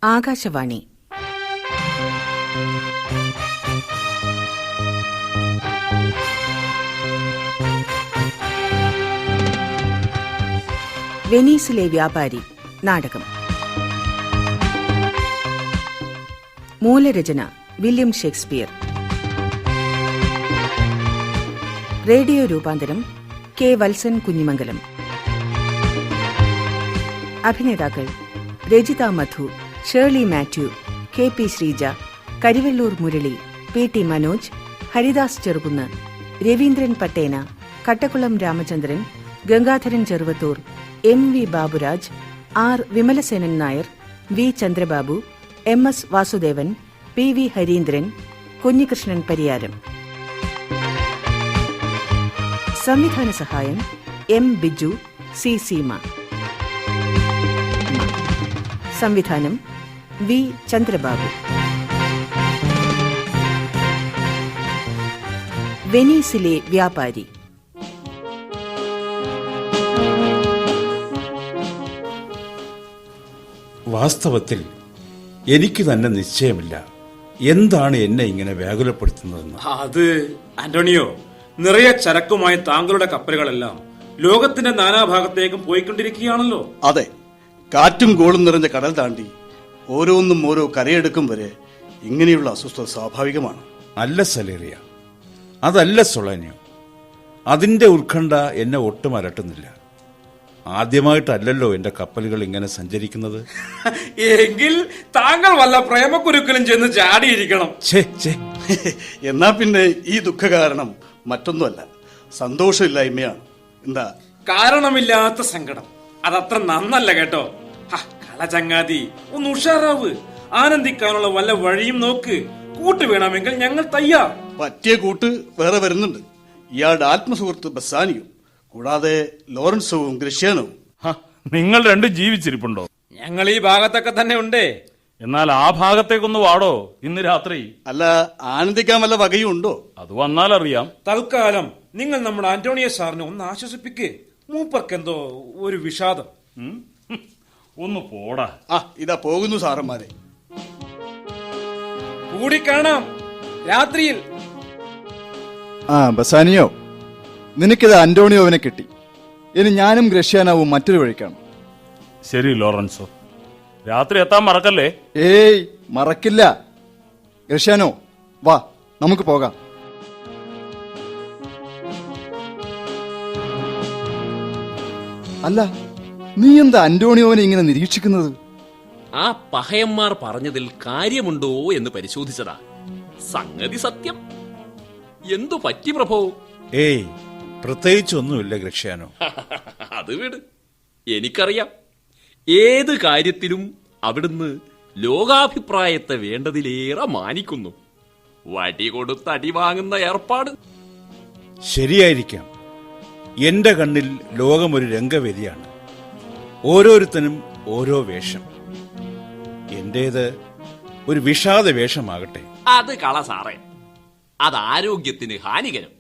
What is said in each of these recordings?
ആകാശവാണി. വെനീസിലെ വ്യാപാരി നാടകം. മൂലരചന വില്യം ഷേക്സ്പിയർ. റേഡിയോ രൂപാന്തരം കെ. വത്സൻ കുഞ്ഞിമംഗലം. അഭിനേതാക്കൾ Rajitha Madhu, Shirley Mathew, K. P. Sreeja, Karivellur Murali, P. T. Manoj, Haridas Cherukunnu, Raveendran Pattena, Kattakkulam Ramachandran, Gangadharan Cheruvathur, M. V. Baburaj, R. Vimalasenan Nair, V. Chandrababu, M. S. Vasudevan, P. V. Harindran, Kunhikrishnan Pariyaram. സംവിധാന സഹായം എം. ബിജു, സി. സീമ. സംവിധാനം വി. ചന്ദ്രബാബു. വെനീസിലെ വ്യാപാരി. വാസ്തവത്തിൽ എനിക്ക് തന്നെ നിശ്ചയമില്ല എന്താണ് എന്നെ ഇങ്ങനെ വ്യാകുലപ്പെടുത്തുന്നതെന്ന്. അത് ആന്റോണിയോ, നിറയെ ചരക്കുമായി താങ്കളുടെ കപ്പലുകളെല്ലാം ലോകത്തിന്റെ നാനാഭാഗത്തേക്കും പോയിക്കൊണ്ടിരിക്കുകയാണല്ലോ. അതെ, കാറ്റും കോളും നിറഞ്ഞ കടൽ താണ്ടി ഓരോന്നും ഓരോ കരയെടുക്കും വരെ ഇങ്ങനെയുള്ള അസ്വസ്ഥത സ്വാഭാവികമാണ്. അല്ല സലേറിയ, അതല്ല സൊളാനിയോ, അതിന്റെ ഉത്കണ്ഠ എന്നെ ഒട്ടും അലട്ടുന്നില്ല. ആദ്യമായിട്ടല്ലല്ലോ എന്റെ കപ്പലുകൾ ഇങ്ങനെ സഞ്ചരിക്കുന്നത്. എങ്കിൽ താങ്കൾ വല്ല പ്രേമക്കുരുക്കലും ചെന്ന് ചാടിയിരിക്കണം. എന്നാ പിന്നെ ഈ ദുഃഖ കാരണം മറ്റൊന്നുമല്ല, സന്തോഷമില്ലായ്മയാണ്. എന്താ കാരണമില്ലാത്ത സങ്കടം? അതത്ര നന്നല്ല കേട്ടോ. കളചങ്ങാതി, ഒന്ന് ഉഷാറാവ്. ആനന്ദിക്കാനുള്ള വല്ല വഴിയും നോക്ക്. കൂട്ട് വേണമെങ്കിൽ ഞങ്ങൾ തയ്യാർ. പറ്റിയ കൂട്ട് വേറെ വരുന്നുണ്ട്. ഇയാളുടെ ആത്മസുഹൃത്ത് ബസാനിയും, കൂടാതെ ലോറൻസോവും ഗ്രഷ്യാനവും. നിങ്ങൾ രണ്ടും ജീവിച്ചിരിപ്പുണ്ടോ? ഞങ്ങൾ ഈ ഭാഗത്തൊക്കെ തന്നെ ഉണ്ടേ. എന്നാൽ ആ ഭാഗത്തേക്കൊന്ന് വാടോ ഇന്ന് രാത്രി. അല്ല, ആനന്ദിക്കാൻ വല്ല വകയും ഉണ്ടോ? അത് വന്നാൽ അറിയാം. തൽക്കാലം നിങ്ങൾ നമ്മുടെ ആന്റോണിയോ സാറിനെ ഒന്ന് ആശ്വസിപ്പിക്കേ. മൂപ്പർക്കെന്തോ ഒരു വിഷാദം. ഒന്ന് പോടാ. ഇതാ പോകുന്നു സാറന്മാരെ. കൂടി കാണാം രാത്രിയിൽ. ബസാനിയോ, നിനക്കിത് അന്റോണിയോവിനെ കിട്ടി. ഇനി ഞാനും ഗ്രഷ്യാനാവും മറ്റൊരു വഴിക്കാണ്. ശരി ലോറൻസോ, രാത്രി എത്താൻ മറക്കല്ലേ. ഏയ്, മറക്കില്ല. ഗ്രഷ്യാനോ, വാ, നമുക്ക് പോകാം. അല്ല, നീ എന്താ അന്റോണിയോവിനെ ഇങ്ങനെ നിരീക്ഷിക്കുന്നത്? ആ പഹയന്മാർ പറഞ്ഞതിൽ കാര്യമുണ്ടോ എന്ന് പരിശോധിച്ചതാ. സംഗതി സത്യം. എന്തു പറ്റി പ്രഭോ? ഏയ്, പ്രത്യേകിച്ചൊന്നുമില്ല ഗ്രഷ്യാനോ. അത് വിട്, എനിക്കറിയാം. ഏത് കാര്യത്തിലും അവിടുന്ന് ലോകാഭിപ്രായത്തെ വേണ്ടതിലേറെ മാനിക്കുന്നു. വടി കൊടുത്ത് അടി വാങ്ങുന്ന ഏർപ്പാട് ശരിയായിരിക്കാം. എന്റെ കണ്ണിൽ ലോകമൊരു രംഗവേദിയാണ്. ഓരോരുത്തനും ഓരോ വേഷം. എന്റേത് ഒരു വിഷാദ വേഷമാകട്ടെ. അത് കള സാറേ, അത് ആരോഗ്യത്തിന് ഹാനികരം.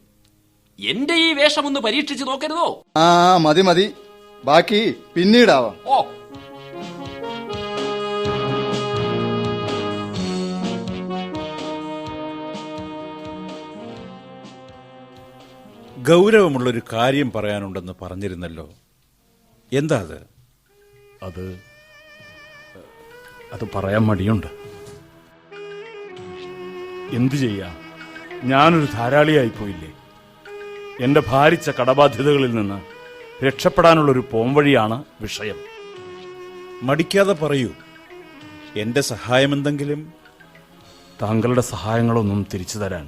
എന്റെ ഈ വേഷമൊന്ന് പരീക്ഷിച്ചു നോക്കരുതോ? മതി മതി, ബാക്കി പിന്നീടാവാം. ഓ, ഗൗരവമുള്ളൊരു കാര്യം പറയാനുണ്ടെന്ന് പറഞ്ഞിരുന്നല്ലോ. എന്താ അത്? അത് പറയാൻ മടിയുണ്ട്. എന്തു ചെയ്യാം, ഞാനൊരു ധാരാളിയായിപ്പോയില്ലേ. എന്റെ ഭാരിച്ച കടബാധ്യതകളിൽ നിന്ന് രക്ഷപ്പെടാനുള്ളൊരു പോംവഴിയാണ് വിഷയം. മടിക്കാതെ പറയൂ. എന്റെ സഹായമെന്തെങ്കിലും? താങ്കളുടെ സഹായങ്ങളൊന്നും തിരിച്ചു തരാൻ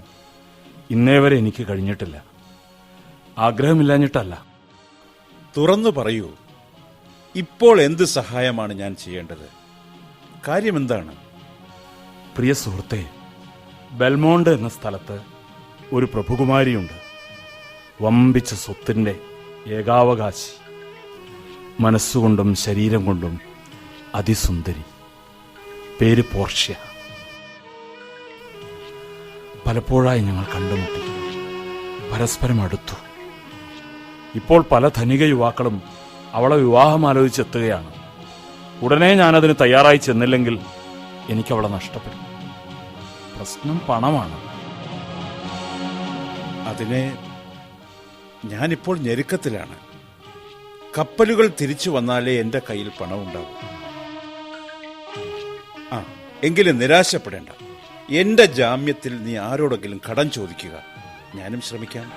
ഇന്നേ വരെ എനിക്ക് കഴിഞ്ഞിട്ടില്ല. ആഗ്രഹമില്ലാഞ്ഞിട്ടല്ല. തുറന്നു പറയൂ. ഇപ്പോൾ എന്ത് സഹായമാണ് ഞാൻ ചെയ്യേണ്ടത്? കാര്യമെന്താണ്? പ്രിയ സുഹൃത്തെ, ബെൽമോണ്ട് എന്ന സ്ഥലത്ത് ഒരു പ്രഭുകുമാരിയുണ്ട്. വമ്പിച്ച സ്വത്തിന്റെ ഏകാവകാശി. മനസ്സുകൊണ്ടും ശരീരം കൊണ്ടും അതിസുന്ദരി. പേര് പോർഷ്യ. പലപ്പോഴായി ഞങ്ങൾ കണ്ടുമുട്ടി, പരസ്പരം അടുത്തു. ഇപ്പോൾ പല ധനിക യുവാക്കളും അവളെ വിവാഹം ആലോചിച്ചെത്തുകയാണ്. ഉടനെ ഞാനതിന് തയ്യാറായി ചെന്നില്ലെങ്കിൽ എനിക്കവളെ നഷ്ടപ്പെടും. പ്രശ്നം പണമാണ്. അതിനെ ഞാനിപ്പോൾ ഞെരുക്കത്തിലാണ്. കപ്പലുകൾ തിരിച്ചു വന്നാലേ എന്റെ കയ്യിൽ പണമുണ്ടാകും. എങ്കിലും നിരാശപ്പെടേണ്ട. എന്റെ ജാമ്യത്തിൽ നീ ആരോടെങ്കിലും കടം ചോദിക്കുക. ഞാനും ശ്രമിക്കാം.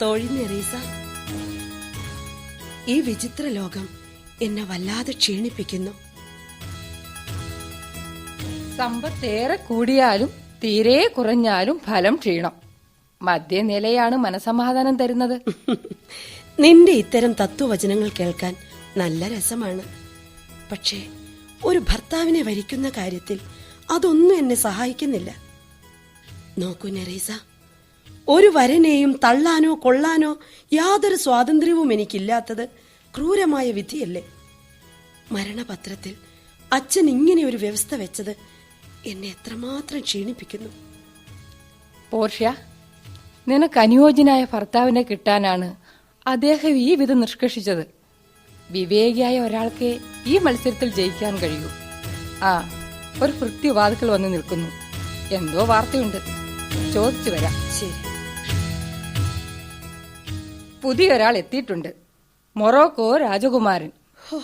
തൊഴിഞ്ഞെറീസ, ഈ വിചിത്ര ലോകം എന്നെ വല്ലാതെ ക്ഷീണിപ്പിക്കുന്നു. സമ്പത്തേറെ കൂടിയാലും തീരെ കുറഞ്ഞാലും ഫലം ക്ഷീണം. മധ്യനിലയാണ് മനസമാധാനം തരുന്നത്. നിന്റെ ഇത്തരം തത്വവചനങ്ങൾ കേൾക്കാൻ നല്ല രസമാണ്. പക്ഷേ ഒരു ഭർത്താവിനെ വരിക്കുന്ന കാര്യത്തിൽ അതൊന്നും എന്നെ സഹായിക്കുന്നില്ല. നോക്കൂ നെറീസ, ഒരു വരനെയും തള്ളാനോ കൊള്ളാനോ യാതൊരു സ്വാതന്ത്ര്യവും എനിക്കില്ലാത്തത് ക്രൂരമായ വിധിയല്ലേ? മരണപത്രത്തിൽ അച്ഛൻ ഇങ്ങനെ ഒരു വ്യവസ്ഥ വെച്ചത് എന്നെ എത്രമാത്രം ക്ഷീണിപ്പിക്കുന്നു. പോർഷ്യ, നിനക്ക് അനുയോജ്യനായ ഭർത്താവിനെ കിട്ടാനാണ് അദ്ദേഹം ഈ വിധം നിഷ്കർഷിച്ചത്. വിവേകിയായ ഒരാൾക്ക് ഈ മത്സരത്തിൽ ജയിക്കാൻ കഴിയൂ. ഒരു കൃത്യവാദികൾ വന്ന് നിൽക്കുന്നു. എന്തോ വാർത്തയുണ്ട്, ചോദിച്ചു വരാം. ശരി. പുതിയൊരാൾ എത്തിയിട്ടുണ്ട്. മൊറോക്കോ രാജകുമാരൻ. ഹോ,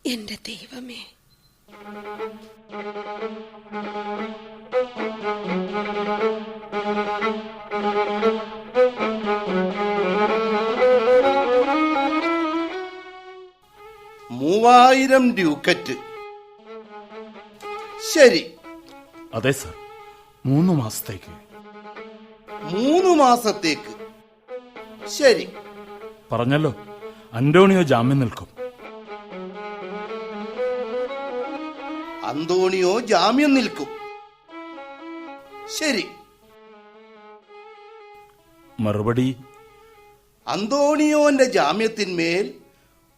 എന്റെ ദൈവമേ! മൂവായിരം ഡ്യൂക്കറ്റ്. ശരി. അതെ സർ, 3 മാസത്തേക്ക്. 3 മാസത്തേക്ക്. ശരി. പറഞ്ഞല്ലോ, അന്റോണിയോ ജാമ്യം നിൽക്കും. അന്തോണിയോ ജാമ്യം നിൽക്കും. ശരി. മറുപടി? അന്തോണിയോന്റെ ജാമ്യത്തിന്മേൽ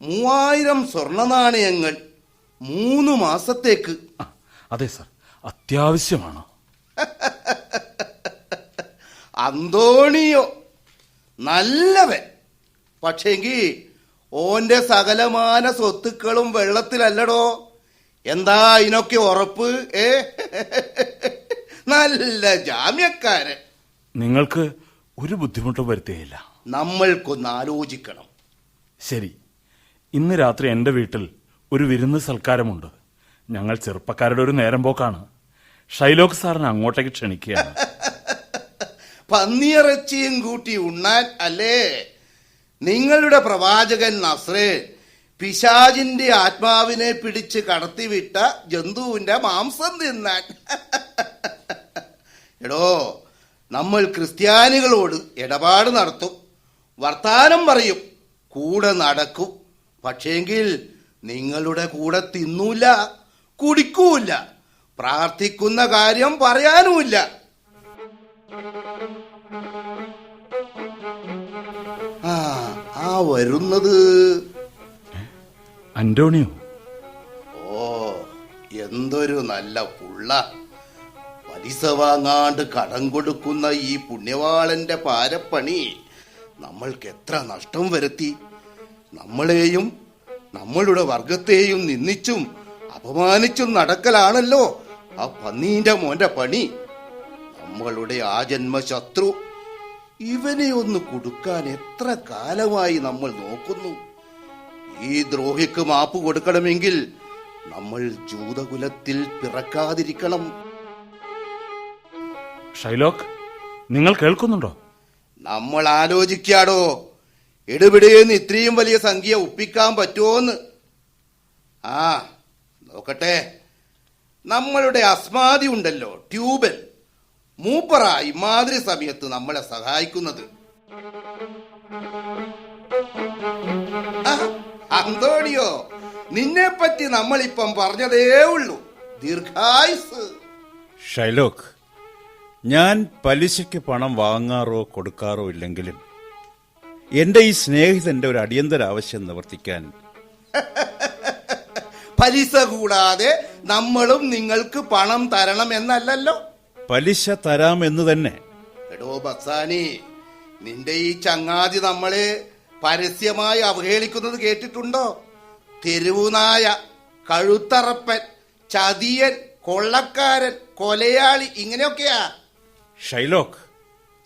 3000 സ്വർണ്ണ നാണയങ്ങൾ 3 മാസത്തേക്ക്. അതെ സർ, അത്യാവശ്യമാണ്. അന്തോണിയോ നല്ലവൻ. പക്ഷെങ്കിൽ ഓന്റെ സകലമാന സ്വത്തുക്കളും വെള്ളത്തിലല്ലടോ. എന്താ ഇതിനൊക്കെ ഉറപ്പ്? നല്ല ജാമ്യക്കാരൻ. നിങ്ങൾക്ക് ഒരു ബുദ്ധിമുട്ടും വരുത്തുകയില്ല. നമ്മൾക്കൊന്ന് ആലോചിക്കണം. ശരി, ഇന്ന് രാത്രി എന്റെ വീട്ടിൽ ഒരു വിരുന്ന് സൽക്കാരമുണ്ട്. ഞങ്ങൾ ചെറുപ്പക്കാരുടെ ഒരു നേരം പോക്കാണ്. ഷൈലോക്ക് സാറിനെ അങ്ങോട്ടേക്ക് ക്ഷണിക്കുകയാണ്. പന്നിയിറച്ചിയും കൂട്ടി ഉണ്ണാൻ അല്ലേ? നിങ്ങളുടെ പ്രവാചകൻ നസ്രേൻ പിശാചിന്റെ ആത്മാവിനെ പിടിച്ച് കടത്തിവിട്ട ജന്തുവിന്റെ മാംസം തിന്നാൻ. എടോ, നമ്മൾ ക്രിസ്ത്യാനികളോട് ഇടപാട് നടത്തും, വർത്താനം പറയും, കൂടെ നടക്കും. പക്ഷേങ്കിൽ നിങ്ങളുടെ കൂടെ തിന്നൂല, കുടിക്കൂല, പ്രാർത്ഥിക്കുന്ന കാര്യം പറയാനുമില്ല. വരുന്നത് അന്റോണിയോ. ഓ, എന്തൊരു നല്ല പുള്ള. പലിശ വാങ്ങാണ്ട് കടം കൊടുക്കുന്ന ഈ പുണ്യവാളന്റെ പാരപ്പണി നമ്മൾക്ക് എത്ര നഷ്ടം വരുത്തി. നമ്മളെയും നമ്മളുടെ വർഗത്തെയും നിന്ദിച്ചും അപമാനിച്ചും നടക്കലാണല്ലോ ആ പന്നീന്റെ മോന്റെ പണി. നമ്മളുടെ ആ ജന്മശത്രു ഇവനെ ഒന്ന് കൊടുക്കാൻ എത്ര കാലമായി നമ്മൾ നോക്കുന്നു. ഈ ദ്രോഹിക്ക് മാപ്പ് കൊടുക്കണമെങ്കിൽ നമ്മൾ ജൂതകുലത്തിൽ പിറക്കാതിരിക്കണം. ഷൈലോക്ക്, നിങ്ങൾ കേൾക്കുന്നുണ്ടോ? നമ്മൾ ആലോചിക്കാടോ, എടുപിടിയെന്ന് ഇത്രയും വലിയ സംഖ്യ ഒപ്പിക്കാൻ പറ്റുമോന്ന്. നോക്കട്ടെ. നമ്മളുടെ അസ്മാദി ഉണ്ടല്ലോ, ട്യൂബൽ, മൂപ്പറായി മാതിരി സമയത്ത് നമ്മളെ സഹായിക്കുന്നത്. അന്തോണിയോ, നിന്നെ പറ്റി നമ്മളിപ്പം പറഞ്ഞതേ ഉള്ളൂ. ദീർഘായുസ്. ഷൈലോക്ക്, ഞാൻ പലിശയ്ക്ക് പണം വാങ്ങാറോ കൊടുക്കാറോ ഇല്ലെങ്കിലും എന്റെ ഈ സ്നേഹിതന്റെ ഒരു അടിയന്തര ആവശ്യം നിവർത്തിക്കാൻ പലിശ കൂടാതെ നമ്മളും നിങ്ങൾക്ക് പണം തരണം എന്നല്ലല്ലോ. പലിശ തരാമെന്ന് തന്നെ. എടോ ബസാനി, നിന്റെ ഈ ചങ്ങാതി നമ്മളെ പരസ്യമായി അവഹേളിക്കുന്നത് കേട്ടിട്ടുണ്ടോ? തെരുവുനായ, കഴുത്തറപ്പൻ, ചതിയൻ, കൊള്ളക്കാരൻ, കൊലയാളി, ഇങ്ങനെയൊക്കെയാ. ഷൈലോക്ക്,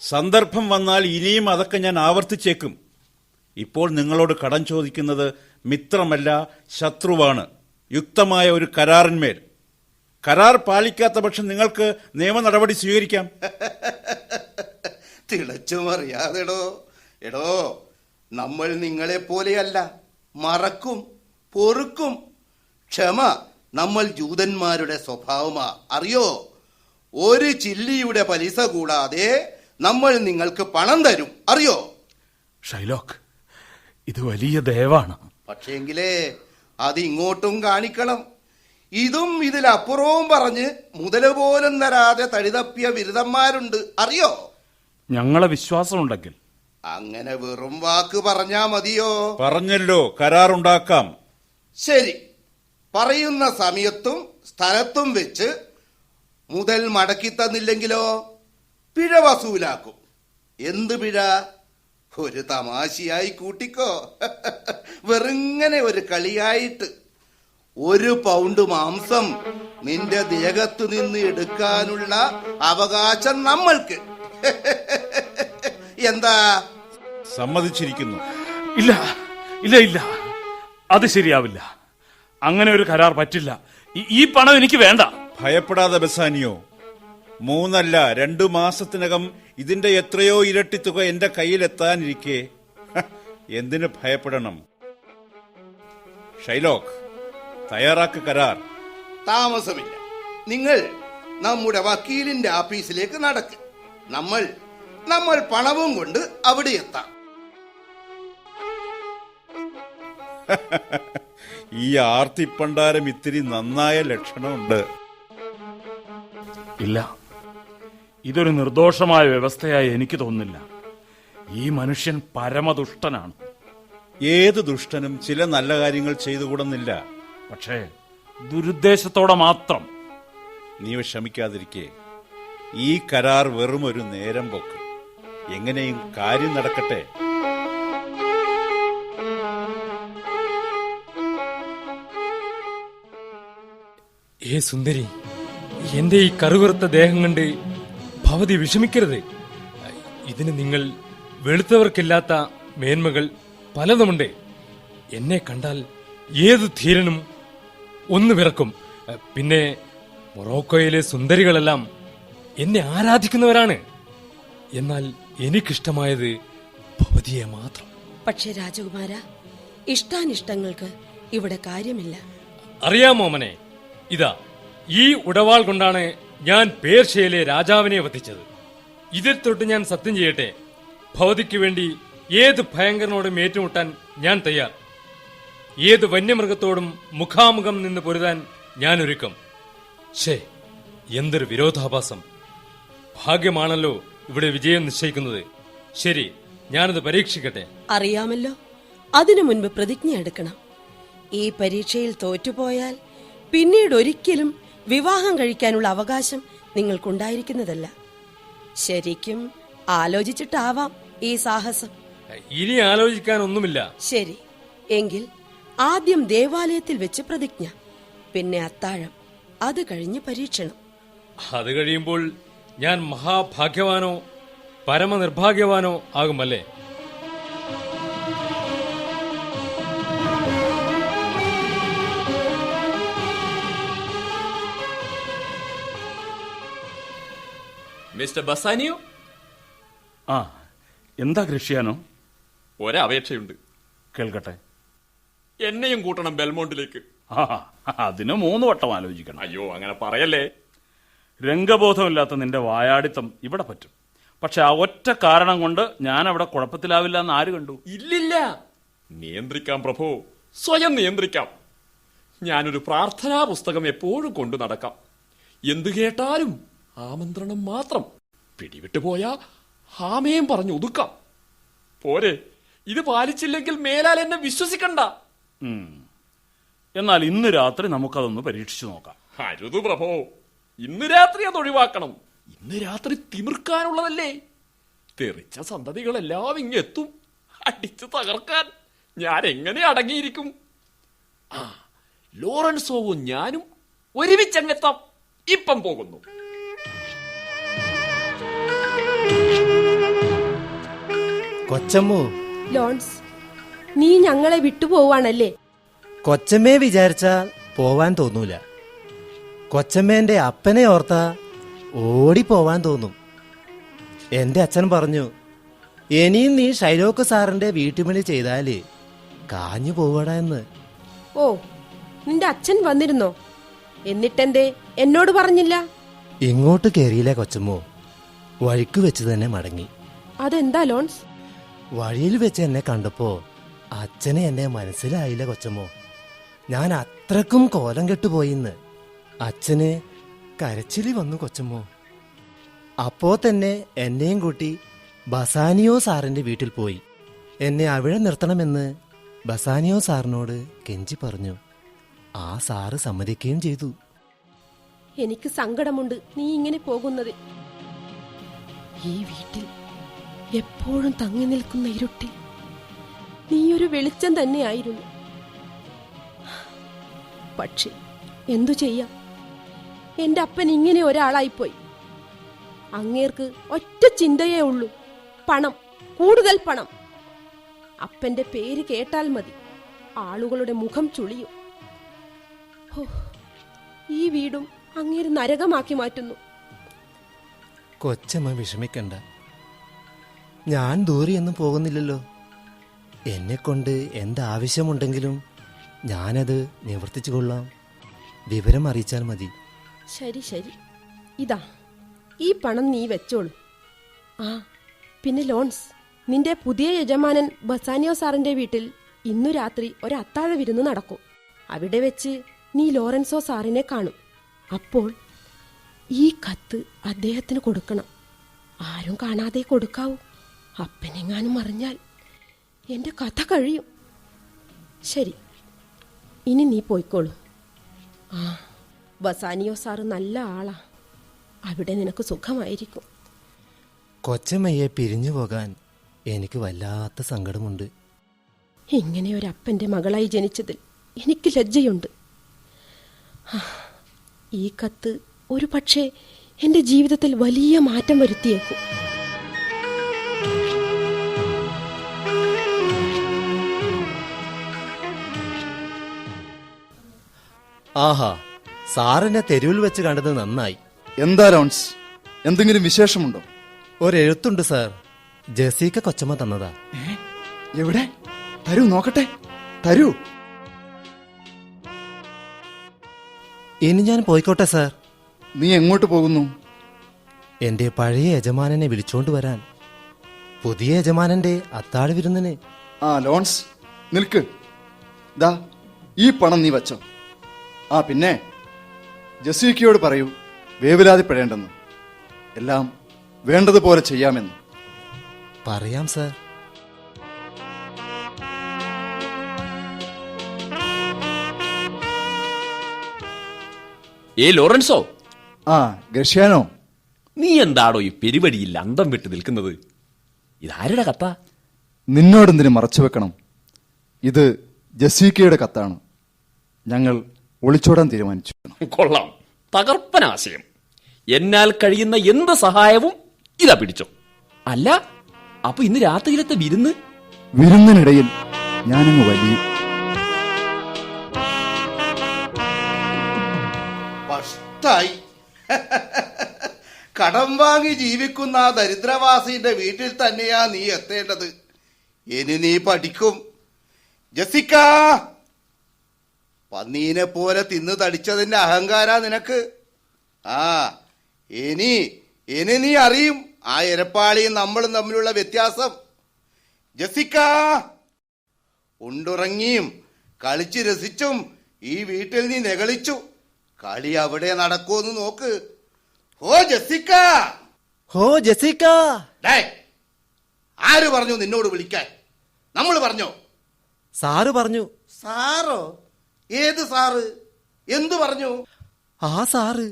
സന്ദർഭം വന്നാൽ ഇനിയും അതൊക്കെ ഞാൻ ആവർത്തിച്ചേക്കും. ഇപ്പോൾ നിങ്ങളോട് കടം ചോദിക്കുന്നത് മിത്രമല്ല, ശത്രുവാണ്. യുക്തമായ ഒരു കരാറിന്മേൽ. കരാർ പാലിക്കാത്ത പക്ഷം നിങ്ങൾക്ക് നിയമ നടപടി സ്വീകരിക്കാം. തിളച്ചുമറിയാതെടോ. എടോ, നമ്മൾ നിങ്ങളെ പോലെയല്ല. മറക്കും, പൊറുക്കും. ക്ഷമ നമ്മൾ ജൂതന്മാരുടെ സ്വഭാവമാ, അറിയോ? ഒരു ചില്ലിയുടെ പലിശ കൂടാതെ നമ്മൾ നിങ്ങൾക്ക് പണം തരും, അറിയോ? ഷൈലോക്ക്, ഇത് വലിയ ദയവാണ്. പക്ഷേങ്കിലേ അത് ഇങ്ങോട്ടും കാണിക്കണം. ഇതും ഇതിലപ്പുറവും പറഞ്ഞ് മുതല് പോലും തരാതെ തടിതപ്പിയ ബിരുദന്മാരുണ്ട്, അറിയോ? ഞങ്ങളെ വിശ്വാസമുണ്ടെങ്കിൽ. അങ്ങനെ വെറും വാക്ക് പറഞ്ഞാ മതിയോ? പറഞ്ഞല്ലോ, കരാറുണ്ടാക്കാം. ശരി, പറയുന്ന സമയത്തും സ്ഥലത്തും വെച്ച് മുതൽ മടക്കി തന്നില്ലെങ്കിലോ പിഴ വസൂലാക്കും. എന്ത് പിഴ? ഒരു തമാശയായി കൂട്ടിക്കോ. വെറുങ്ങനെ ഒരു കളിയായിട്ട് 1 പൗണ്ട് മാംസം നിന്റെ ദേഹത്തു നിന്ന് എടുക്കാനുള്ള അവകാശം നമ്മൾക്ക്. എന്താ? സമ്മതിച്ചിരിക്കുന്നു. ഇല്ല ഇല്ല ഇല്ല, അത് ശരിയാവില്ല. അങ്ങനെ ഒരു കരാർ പറ്റില്ല. ഈ പണം എനിക്ക് വേണ്ട. ഭയപ്പെടാതെ ബസാനിയോ, 3 അല്ല 2 മാസത്തിനകം ഇതിന്റെ എത്രയോ ഇരട്ടി തുക എന്റെ കയ്യിലെത്താനിരിക്കെ എന്തിനു ഭയപ്പെടണം? ഷൈലോക്ക്, തയ്യാറാക്ക് കരാർ. താമസമില്ല. നിങ്ങൾ നമ്മുടെ വക്കീലിന്റെ ഓഫീസിലേക്ക് നടക്ക്. നമ്മൾ പണവും കൊണ്ട് അവിടെ എത്താം. ഈ ആർത്തിപ്പണ്ടാരം ഇത്തിരി നന്നായ ലക്ഷണമുണ്ട്. ഇല്ല, ഇതൊരു നിർദോഷമായ വ്യവസ്ഥയായി എനിക്ക് തോന്നുന്നില്ല. ഈ മനുഷ്യൻ പരമദുഷ്ടനാണ്. ഏത് ദുഷ്ടനും ചില നല്ല കാര്യങ്ങൾ ചെയ്തുകൂടുന്നില്ല. പക്ഷേ ദുരുദ്ദേശത്തോടെ മാത്രം. നീ വിഷമിക്കാതിരിക്കെ. ഈ കരാർ വെറും ഒരു നേരം പോക്ക്. എങ്ങനെയും കാര്യം നടക്കട്ടെ. ഏ സുന്ദരി, എന്റെ ഈ കറുകറുത്ത ദേഹം കണ്ട് ഭവതി വിഷമിക്കരുത്. ഇതിന് നിങ്ങൾ വെളുത്തവർക്കില്ലാത്ത മേന്മകൾ പലതുമുണ്ട്. എന്നെ കണ്ടാൽ ഏതു ധീരനും ഒന്ന് വിറക്കും. പിന്നെ മൊറോക്കോയിലെ സുന്ദരികളെല്ലാം എന്നെ ആരാധിക്കുന്നവരാണ്. എന്നാൽ എനിക്കിഷ്ടമായത് ഭവതിയെ മാത്രം. പക്ഷേ രാജകുമാര, ഇഷ്ടാനിഷ്ടങ്ങൾക്ക് ഇവിടെ കാര്യമില്ല. അറിയാമോ മനെ, ഇതാ ഈ ഉടവാൾ കൊണ്ടാണ് ഞാൻ പേർഷ്യയിലെ രാജാവിനെ വധിച്ചത്. ഇതിൽ തൊട്ട് ഞാൻ സത്യം ചെയ്യട്ടെ, ഭവതിക്ക് വേണ്ടി ഏത് ഭയങ്കരനോടും ഏറ്റുമുട്ടാൻ ഞാൻ തയ്യാർ. ഏത് വന്യമൃഗത്തോടും മുഖാമുഖം നിന്ന് പൊരുതാൻ ഞാൻ ഒരുക്കം. ഷേ, എന്തൊരു വിരോധാഭാസം! ഭാഗ്യമാണല്ലോ ഇവിടെ വിജയം നിശ്ചയിക്കുന്നത്. ശരി, ഞാനത് പരീക്ഷിക്കട്ടെ. അറിയാമല്ലോ, അതിനു മുൻപ് പ്രതിജ്ഞ എടുക്കണം. ഈ പരീക്ഷയിൽ തോറ്റുപോയാൽ പിന്നീട് ഒരിക്കലും വിവാഹം കഴിക്കാനുള്ള അവകാശം നിങ്ങൾക്കുണ്ടായിരിക്കുന്നതല്ല. ശരിക്കും ആലോചിച്ചിട്ടാവാം ഈ സാഹസം. ഇനി ആലോചിക്കാനൊന്നുമില്ല. ശരി, എങ്കിൽ ആദ്യം ദേവാലയത്തിൽ വെച്ച് പ്രതിജ്ഞ, പിന്നെ അത്താഴം, അത് കഴിഞ്ഞ് പരീക്ഷണം. അത് കഴിയുമ്പോൾ ഞാൻ മഹാഭാഗ്യവാനോ പരമനിർഭാഗ്യവാനോ ആകുമല്ലേ? Mister Bassanio. ആ, എന്താ ഗ്രഷ്യാനോ? ഒരപേക്ഷയുണ്ട്. കേൾക്കട്ടെ. എന്നെയും കൂട്ടണം ബെൽമോണ്ടിലേക്ക്. അതിന് 3 വട്ടം ആലോചിക്കണം. അയ്യോ, അങ്ങനെ പറയല്ലേ. രംഗബോധമില്ലാത്ത നിന്റെ വായാടിത്തം ഇവിടെ പറ്റും. പക്ഷെ ആ ഒറ്റ കാരണം കൊണ്ട് ഞാൻ അവിടെ കുഴപ്പത്തിലാവില്ല എന്ന് ആര് കണ്ടു? ഇല്ലില്ല, നിയന്ത്രിക്കാം പ്രഭു, സ്വയം നിയന്ത്രിക്കാം. ഞാനൊരു പ്രാർത്ഥനാ പുസ്തകം എപ്പോഴും കൊണ്ടു നടക്കാം. എന്തു കേട്ടാലും ആമന്ത്രണം മാത്രം. പിടിവിട്ടു പോയാ ഹാമയും പറഞ്ഞു ഒതുക്കാം. പോരെ, ഇത് പാലിച്ചില്ലെങ്കിൽ മേലാൽ എന്നെ വിശ്വസിക്കണ്ട. എന്നാൽ ഇന്ന് രാത്രി നമുക്കതൊന്ന് പരീക്ഷിച്ചു നോക്കാം. അരുതു പ്രഭോ, ഇന്ന് രാത്രി അത് ഒഴിവാക്കണം. ഇന്ന് രാത്രി തിമിർക്കാനുള്ളതല്ലേ. തെറിച്ച സന്തതികളെല്ലാം ഇങ്ങെത്തും അടിച്ചു തകർക്കാൻ. ഞാൻ എങ്ങനെ അടങ്ങിയിരിക്കും? ആ, ലോറൻസോവും ഞാനും ഒരുമിച്ചങ്ങെത്താം. ഇപ്പം പോകുന്നു. കൊച്ചമ്മോ, ലോൺസ്, നീ ഞങ്ങളെ വിട്ടുപോവാണല്ലേ? കൊച്ചമ്മയെ വിചാരിച്ചാൽ പോവാൻ തോന്നൂല. കൊച്ചമ്മേന്റെ അപ്പനെ ഓർത്താ ഓടിപ്പോവാൻ തോന്നും. എന്റെ അച്ഛൻ പറഞ്ഞു, ഇനിയും നീ ഷൈലോക്ക് സാറിന്റെ വീട്ടുപണി ചെയ്താല് കാഞ്ഞു പോവടാ എന്ന്. ഓ, നിന്റെ അച്ഛൻ വന്നിരുന്നോ? എന്നിട്ടെന്തേ എന്നോട് പറഞ്ഞില്ല? ഇങ്ങോട്ട് കയറിയില്ല കൊച്ചമ്മോ, വഴിക്ക് വെച്ച് തന്നെ മടങ്ങി. അതെന്താ ലോൺസ്? വഴിയിൽ വെച്ച് എന്നെ കണ്ടപ്പോ അച്ഛനെ എന്നെ മനസ്സിലായില്ല കൊച്ചമ്മോ. ഞാൻ അത്രക്കും കോലം കെട്ടുപോയിന്ന്. അച്ഛന് കരച്ചിലി വന്നു കൊച്ചമ്മോ. അപ്പോ തന്നെ എന്നെയും കൂട്ടി ബസാനിയോ സാറിന്റെ വീട്ടിൽ പോയി. എന്നെ അവിടെ നിർത്തണമെന്ന് ബസാനിയോ സാറിനോട് കെഞ്ചി പറഞ്ഞു. ആ സാറ് സമ്മതിക്കുകയും ചെയ്തു. എനിക്ക് സങ്കടമുണ്ട് നീ ഇങ്ങനെ പോകുന്നത്. ഈ വീട്ടിൽ എപ്പോഴും തങ്ങി നിൽക്കുന്ന ഇരുട്ടിൽ നീ ഒരു വെളിച്ചം തന്നെയായിരുന്നു. പക്ഷേ എന്തു ചെയ്യാം, എന്റെ അപ്പൻ ഇങ്ങനെ ഒരാളായിപ്പോയി. അങ്ങേർക്ക് ഒറ്റ ചിന്തയേ ഉള്ളൂ, പണം, കൂടുതൽ പണം. അപ്പന്റെ പേര് കേട്ടാൽ മതി, ആളുകളുടെ മുഖം ചുളിയും. ഈ വീടും അങ്ങേര് നരകമാക്കി മാറ്റുന്നു. കൊച്ചമ്മ വിഷമിക്കണ്ട, ഞാൻ ദൂരെയൊന്നും പോകുന്നില്ലല്ലോ. എന്നെക്കൊണ്ട് എന്താവശ്യമുണ്ടെങ്കിലും ഞാനത് നിവർത്തിച്ചു കൊള്ളാം. വിവരം അറിയിച്ചാൽ മതി. ശരി ശരി, ഇതാ ഈ പണം നീ വെച്ചോളൂ. ആ പിന്നെ ലോൺസ്, നിന്റെ പുതിയ യജമാനൻ ബസാനിയോ സാറിന്റെ വീട്ടിൽ ഇന്നു രാത്രി ഒരു അത്താഴ വിരുന്ന് നടക്കും. അവിടെ വെച്ച് നീ ലോറൻസോ സാറിനെ കാണും. അപ്പോൾ ഈ കത്ത് അദ്ദേഹത്തിന് കൊടുക്കണം. ആരും കാണാതെ കൊടുക്കാവൂ. അപ്പനെങ്ങാനും അറിഞ്ഞാൽ എന്റെ കഥ കഴിയും. ശരി, ഇനി നീ പോയിക്കോളൂ. ആ, ബസാനിയോ സാറ് നല്ല ആളാ. അവിടെ നിനക്ക് സുഖമായിരിക്കും. കൊച്ചമ്മയെ പിരിഞ്ഞു പോകാൻ എനിക്ക് വല്ലാത്ത സങ്കടമുണ്ട്. ഇങ്ങനെ ഒരു അപ്പന്റെ മകളായി ജനിച്ചതിൽ എനിക്ക് ലജ്ജയുണ്ട്. ഈ കത്ത് ഒരു പക്ഷേ എന്റെ ജീവിതത്തിൽ വലിയ മാറ്റം വരുത്തിയേക്കും. ആഹാ, സാറിനെ തെരുവിൽ വെച്ച് കണ്ടത് നന്നായി. എന്താ ലോൺസ്, എന്തെങ്കിലും വിശേഷമുണ്ടോ? ഒരെഴുത്തുണ്ട് സാർ, ജസീക്ക കൊച്ചമ്മ തന്നതാ. എവിടെ? തരൂ, നോക്കട്ടെ, തരൂ. ഇനി ഞാൻ പോയിക്കോട്ടെ സാർ. നീ എങ്ങോട്ട് പോകുന്നു? എന്റെ പഴയ യജമാനനെ വിളിച്ചോണ്ട് വരാൻ, പുതിയ യജമാനന്റെ അത്താഴ വിരുന്നിന്. ആ ലോൺസ്, നിൽക്ക്. ദാ ഈ പണം നീ വച്ചോ. ആ പിന്നെ ജസീക്കയോട് പറയൂ വേവലാതിപ്പെടേണ്ടെന്ന്. എല്ലാം വേണ്ടതുപോലെ ചെയ്യാമെന്ന്. പറയാം സാർ. ലോറൻസോ. ആ ഗ്രഷ്യാനോ, നീ എന്താടോ ഈ പെരുവടിയിൽ അന്തം വിട്ട് നിൽക്കുന്നത്? ഇതാരുടെ കത്താ? നിന്നോടെന്തിനു മറച്ചു വെക്കണം? ഇത് ജസീക്കയുടെ കത്താണ്. ഞങ്ങൾ ഒളിച്ചോടാൻ തീരുമാനിച്ചു. കൊള്ളാം, തകർപ്പനാശയം. എന്നാൽ കഴിയുന്ന എന്ത് സഹായവും ഇതാ പിടിച്ചോ. അല്ല, അപ്പൊ ഇന്ന് രാത്രിയിലത്തെ വിരുന്നിനിടയിൽ ഞാനങ്ങ് വലിയ ഫസ്റ്റായി. കടം വാങ്ങി ജീവിക്കുന്ന ആ ദരിദ്രവാസിന്റെ വീട്ടിൽ തന്നെയാ നീ എത്തേണ്ടത്. ഇനി നീ പഠിക്കും. ജസിക്ക, പന്നീനെ പോലെ തിന്ന് തടിച്ചതിന്റെ അഹങ്കാരാ നിനക്ക്. ആ ഇനി നീ അറിയും ആ എരപ്പാളിയും നമ്മളും തമ്മിലുള്ള വ്യത്യാസം. ജസിക്ക, ഉണ്ടുറങ്ങിയും കളിച്ച് രസിച്ചും ഈ വീട്ടിൽ നീ നെകളിച്ചു. കളി അവിടെ നടക്കുമെന്ന് നോക്ക്. ഓ ജസിക്ക, ഹോ ജസീക്ക. ആര് പറഞ്ഞു നിന്നോട് വിളിക്കാൻ? നമ്മൾ പറഞ്ഞോ? സാറ് പറഞ്ഞു. സാറോ? ഏത് സാറ്? എന്തു പറഞ്ഞു? ആ സാറ്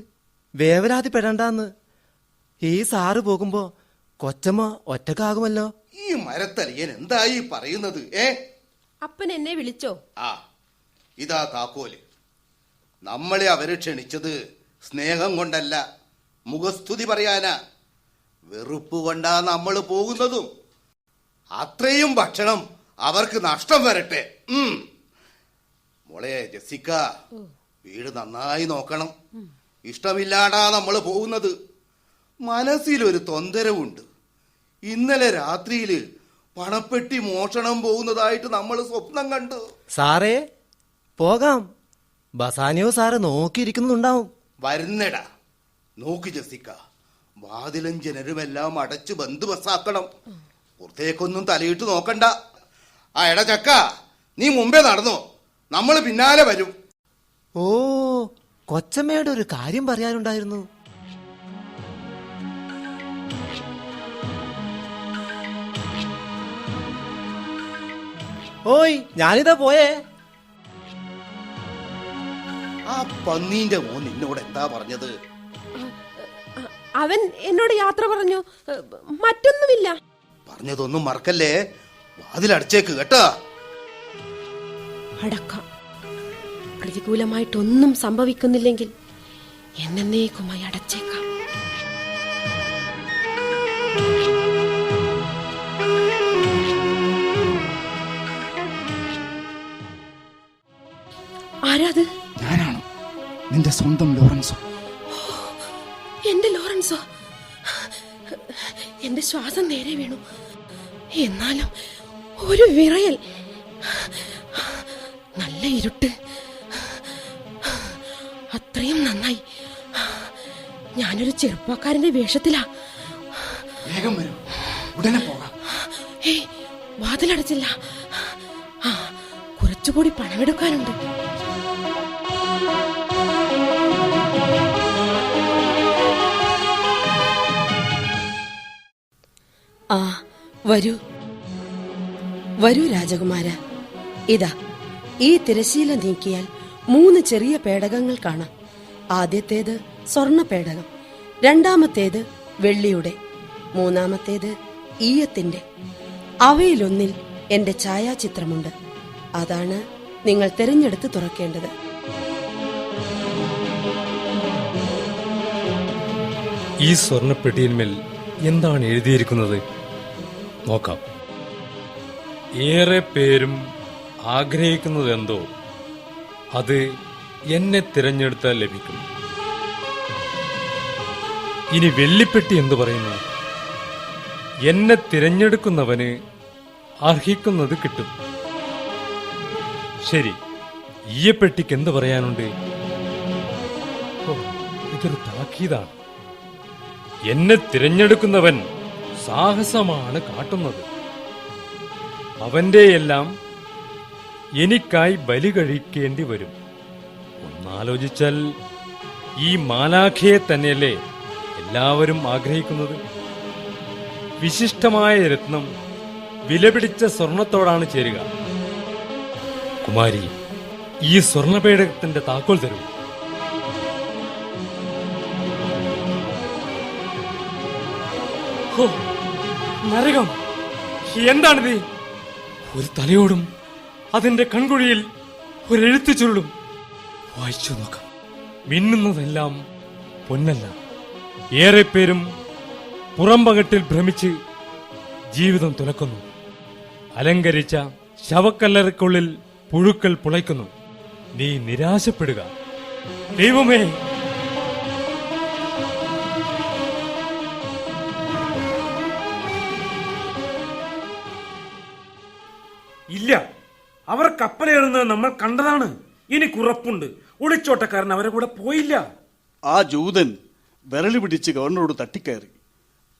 വേവലാതിപ്പെടണ്ടെന്ന്. ഈ സാറ് പോകുമ്പോ കൊച്ചമ്മ ഒറ്റക്കാകുമല്ലോ. ഈ മരത്തലിയൻ എന്തായി പറയുന്നത്? അപ്പൻ എന്നെ വിളിച്ചോ? ആ, ഇതാ താക്കോല്. നമ്മളെ അവരെ ക്ഷണിച്ചത് സ്നേഹം കൊണ്ടല്ല, മുഖസ്തുതി പറയാനാ. വെറുപ്പ് കൊണ്ടാ നമ്മൾ പോകുന്നതും. അത്രയും ഭക്ഷണം അവർക്ക് നഷ്ടം വരട്ടെ. മോളെ ജെസിക്ക, വീട് നന്നായി നോക്കണം. ഇഷ്ടമില്ലാണ്ടാ നമ്മൾ പോകുന്നത്. മനസ്സിലൊരു തൊന്തരവുണ്ട്. ഇന്നലെ രാത്രിയില് പണപ്പെട്ടി മോഷണം പോകുന്നതായിട്ട് നമ്മൾ സ്വപ്നം കണ്ടു. സാറേ, പോകാം. ബസാനിയോ സാറ് നോക്കിയിരിക്കുന്നുണ്ടാവും. വരുന്നടാ. നോക്ക് ജെസിക്ക, വാതിലും ജനരുമെല്ലാം അടച്ച് ബന്ദോബസ്താക്കണം. പുറത്തേക്കൊന്നും തലയിട്ട് നോക്കണ്ട. ആ എടാ ചക്ക, നീ മുമ്പേ നടന്നോ, നമ്മൾ പിന്നാലെ വരും. ഓ, കൊച്ചമ്മയുടെ ഒരു കാര്യം പറയാനുണ്ടായിരുന്നു. ഓയ്, ഞാനിതാ പോയേ. ആ പന്നീന്റെ മോൻ നിന്നോട് എന്താ പറഞ്ഞത്? അവൻ എന്നോട് യാത്ര പറഞ്ഞു, മറ്റൊന്നുമില്ല. പറഞ്ഞതൊന്നും മറക്കല്ലേ. വാതിലടച്ചേക്ക് കേട്ടാ. അടക്കാം. പ്രതികൂലമായിട്ടൊന്നും സംഭവിക്കുന്നില്ലെങ്കിൽ എന്നേക്കുമായി അടച്ചേക്കാം. ആരാത്? ഞാനാണ്, നിന്റെ സ്വന്തം ലോറൻസോ. എന്റെ ലോറൻസോ. എന്റെ ശ്വാസം നേരെ വീണു. എന്നാലും ഒരു വിറയൽ. നല്ല ഇരുട്ട്. അത്രയും നന്നായി. ഞാനൊരു ചെറുപ്പക്കാരന്റെ വേഷത്തിലാ. വേഗം വരൂ, ഉടനെ പോകാം. ഏയ്, വാതിലടച്ചില്ല. കുറച്ചുകൂടി പണമെടുക്കാനുണ്ട്. ആ, വരൂ വരൂ രാജകുമാര. ഇതാ, ഈ തിരശീല നീക്കിയാൽ 3 ചെറിയ പേടകങ്ങൾ കാണാം. ആദ്യത്തേത് സ്വർണ്ണ പേടകം, രണ്ടാമത്തേത് വെള്ളിയുടെ, മൂന്നാമത്തേത് ഈയത്തിന്റെ. അവയിലൊന്നിൽ എന്റെ ഛായാചിത്രമുണ്ട്. അതാണ് നിങ്ങൾ തിരഞ്ഞെടുത്ത് തുറക്കേണ്ടത്. ഈ സ്വർണ്ണപ്പെട്ടിയിന്മേൽ എന്താണ് എഴുതിയിരിക്കുന്നത്? നോക്കാം. ഏറെ പേരും ആഗ്രഹിക്കുന്നതെന്തോ അത് എന്നെ തിരഞ്ഞെടുത്താൽ ലഭിക്കും. ഇനി വെള്ളിപ്പെട്ടി എന്തു പറയുന്നു? എന്നെ തിരഞ്ഞെടുക്കുന്നവന് അർഹിക്കുന്നത് കിട്ടും. ശരി, ഈയപ്പെട്ടിക്ക് എന്ത് പറയാനുണ്ട്? ഇതൊരു താക്കീതാണ്. എന്നെ തിരഞ്ഞെടുക്കുന്നവൻ സാഹസമാണ് കാട്ടുന്നത്. അവന്റെയെല്ലാം എനിക്കായി ബലി കഴിക്കേണ്ടി വരും. ഒന്നാലോചിച്ചാൽ ഈ മാലാഖയെ തന്നെയല്ലേ എല്ലാവരും ആഗ്രഹിക്കുന്നത്? വിശിഷ്ടമായ രത്നം വിലപിടിച്ച സ്വർണത്തോടാണ് ചേരുക. കുമാരി, ഈ സ്വർണപേടകത്തിന്റെ താക്കോൽ തരൂ. നരകം! എന്താണിത്? ഒരു തലയോടും അതിന്റെ കൺകുഴിയിൽ ഒരെഴുത്തു ചുരുളും. വായിച്ചു നോക്കാം. മിന്നുന്നതെല്ലാം പൊന്നല്ല. ഏറെ പേരും പുറംപകട്ടിൽ ഭ്രമിച്ച് ജീവിതം തുലക്കുന്നു. അലങ്കരിച്ച ശവക്കല്ലറയ്ക്കുള്ളിൽ പുഴുക്കൾ പുളയ്ക്കുന്നു. നീ നിരാശപ്പെടുക. ദൈവമേ! ഇല്ല, അവർ കപ്പലേറുന്നത് നമ്മൾ കണ്ടതാണ്. എനിക്കുറപ്പുണ്ട്, ഒളിച്ചോട്ടക്കാരൻ അവരെ കൂടെ പോയില്ല. ആ ജൂതൻ വിരല് പിടിച്ച് ഗവർണറോട് തട്ടിക്കയറി.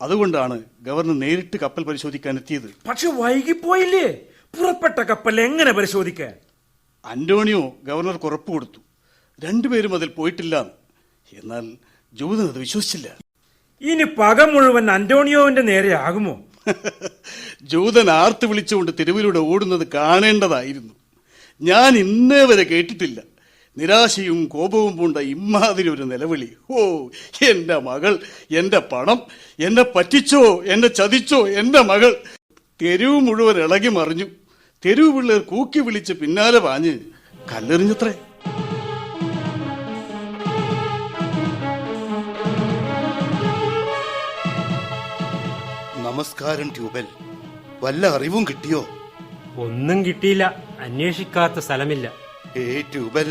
അതുകൊണ്ടാണ് ഗവർണർ നേരിട്ട് കപ്പൽ പരിശോധിക്കാൻ എത്തിയത്. പക്ഷെ വൈകിപ്പോയില്ലേ? പുറപ്പെട്ട കപ്പൽ എങ്ങനെ പരിശോധിക്കാൻ? അന്റോണിയോ ഗവർണർക്ക് ഉറപ്പ് കൊടുത്തു, രണ്ടുപേരും അതിൽ പോയിട്ടില്ല. എന്നാൽ ജൂതൻ അത് വിശ്വസിച്ചില്ല. ഇനി പക മുഴുവൻ അന്റോണിയോവിന്റെ നേരെ ആകുമോ? ജൂതൻ ആർത്ത് വിളിച്ചുകൊണ്ട് തെരുവിലൂടെ ഓടുന്നത് കാണേണ്ടതായിരുന്നു. ഞാൻ ഇന്നേ വരെ കേട്ടിട്ടില്ല നിരാശയും കോപവും പൂണ്ട ഇമ്മാതിരി ഒരു നിലവിളി. ഓ, എന്റെ മകൾ, എന്റെ പണം, എന്നെ പറ്റിച്ചോ, എന്നെ ചതിച്ചോ, എന്റെ മകൾ. തെരുവ് മുഴുവൻ ഇളകി മറിഞ്ഞു. തെരുവ് പിള്ളേർ കൂക്കി വിളിച്ച് പിന്നാലെ പാഞ്ഞ് കല്ലെറിഞ്ഞത്രേ. നമസ്കാരം ട്യൂബൽ. വല്ല അറിവും കിട്ടിയോ? ഒന്നും കിട്ടിയില്ല. അന്വേഷിക്കാത്ത സ്ഥലമില്ല. ട്യൂബൽ,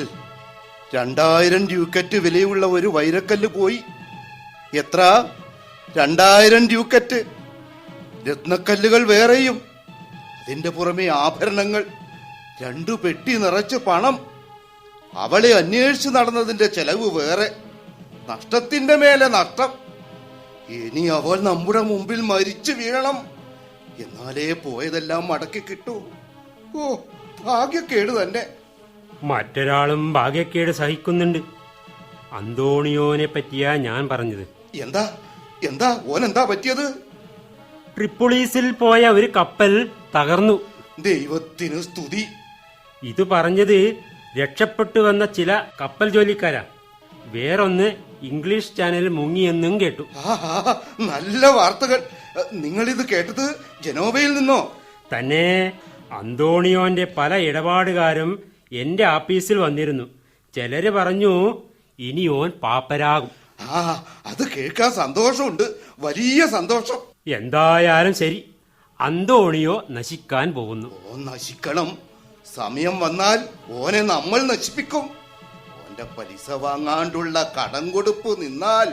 2000 ഡ്യൂക്കറ്റ് വിലയുള്ള ഒരു വൈരക്കല്ല് പോയി. എത്ര? 2000 ഡ്യൂക്കറ്റ്. രത്നക്കല്ലുകൾ വേറെയും. അതിന്റെ പുറമെ ആഭരണങ്ങൾ, 2 പെട്ടി നിറച്ച് പണം. അവളെ അന്വേഷിച്ച് നടന്നതിന്റെ ചെലവ് വേറെ. നഷ്ടത്തിന്റെ മേലെ നഷ്ടം. ഇനി അവൾ നമ്മുടെ മുമ്പിൽ മരിച്ചു വീഴണം. എന്നാലേ പോയതെല്ലാം മടക്കി കിട്ടൂ. ഓ, ഭാഗ്യക്കേട് തന്നെ. മറ്റൊരാളും ഭാഗ്യക്കേട് സഹിക്കുന്നുണ്ട്. അന്തോണിയോനെ പറ്റിയാ ഞാൻ പറഞ്ഞത്. എന്താ എന്താ ഓനെന്താ പറ്റിയത്? ട്രിപ്പൊളീസിൽ പോയ ഒരു കപ്പൽ തകർന്നു. ദൈവത്തിന് സ്തുതി. ഇത് പറഞ്ഞത് രക്ഷപ്പെട്ടു വന്ന ചില കപ്പൽ ജോലിക്കാരാ. വേറൊന്ന് ഇംഗ്ലീഷ് ചാനലിൽ മുങ്ങിയെന്നും കേട്ടു. നല്ല വാർത്തകൾ. നിങ്ങളിത് കേട്ടത് ജനോവയിൽ നിന്നോ? തന്നെ. അന്തോണിയോന്റെ പല ഇടപാടുകാരും എന്റെ ആഫീസിൽ വന്നിരുന്നു. ചിലര് പറഞ്ഞു ഇനി ഓൻ പാപ്പരാകും. അത് കേൾക്കാൻ സന്തോഷമുണ്ട്, വലിയ സന്തോഷം. എന്തായാലും ശരി, അന്തോണിയോ നശിക്കാൻ പോകുന്നു. ഓൻ നശിക്കണം. സമയം വന്നാൽ ഓനെ നമ്മൾ നശിപ്പിക്കും. ഓന്റെ പലിശ വാങ്ങാണ്ടുള്ള കടം കൊടുപ്പ് നിന്നാൽ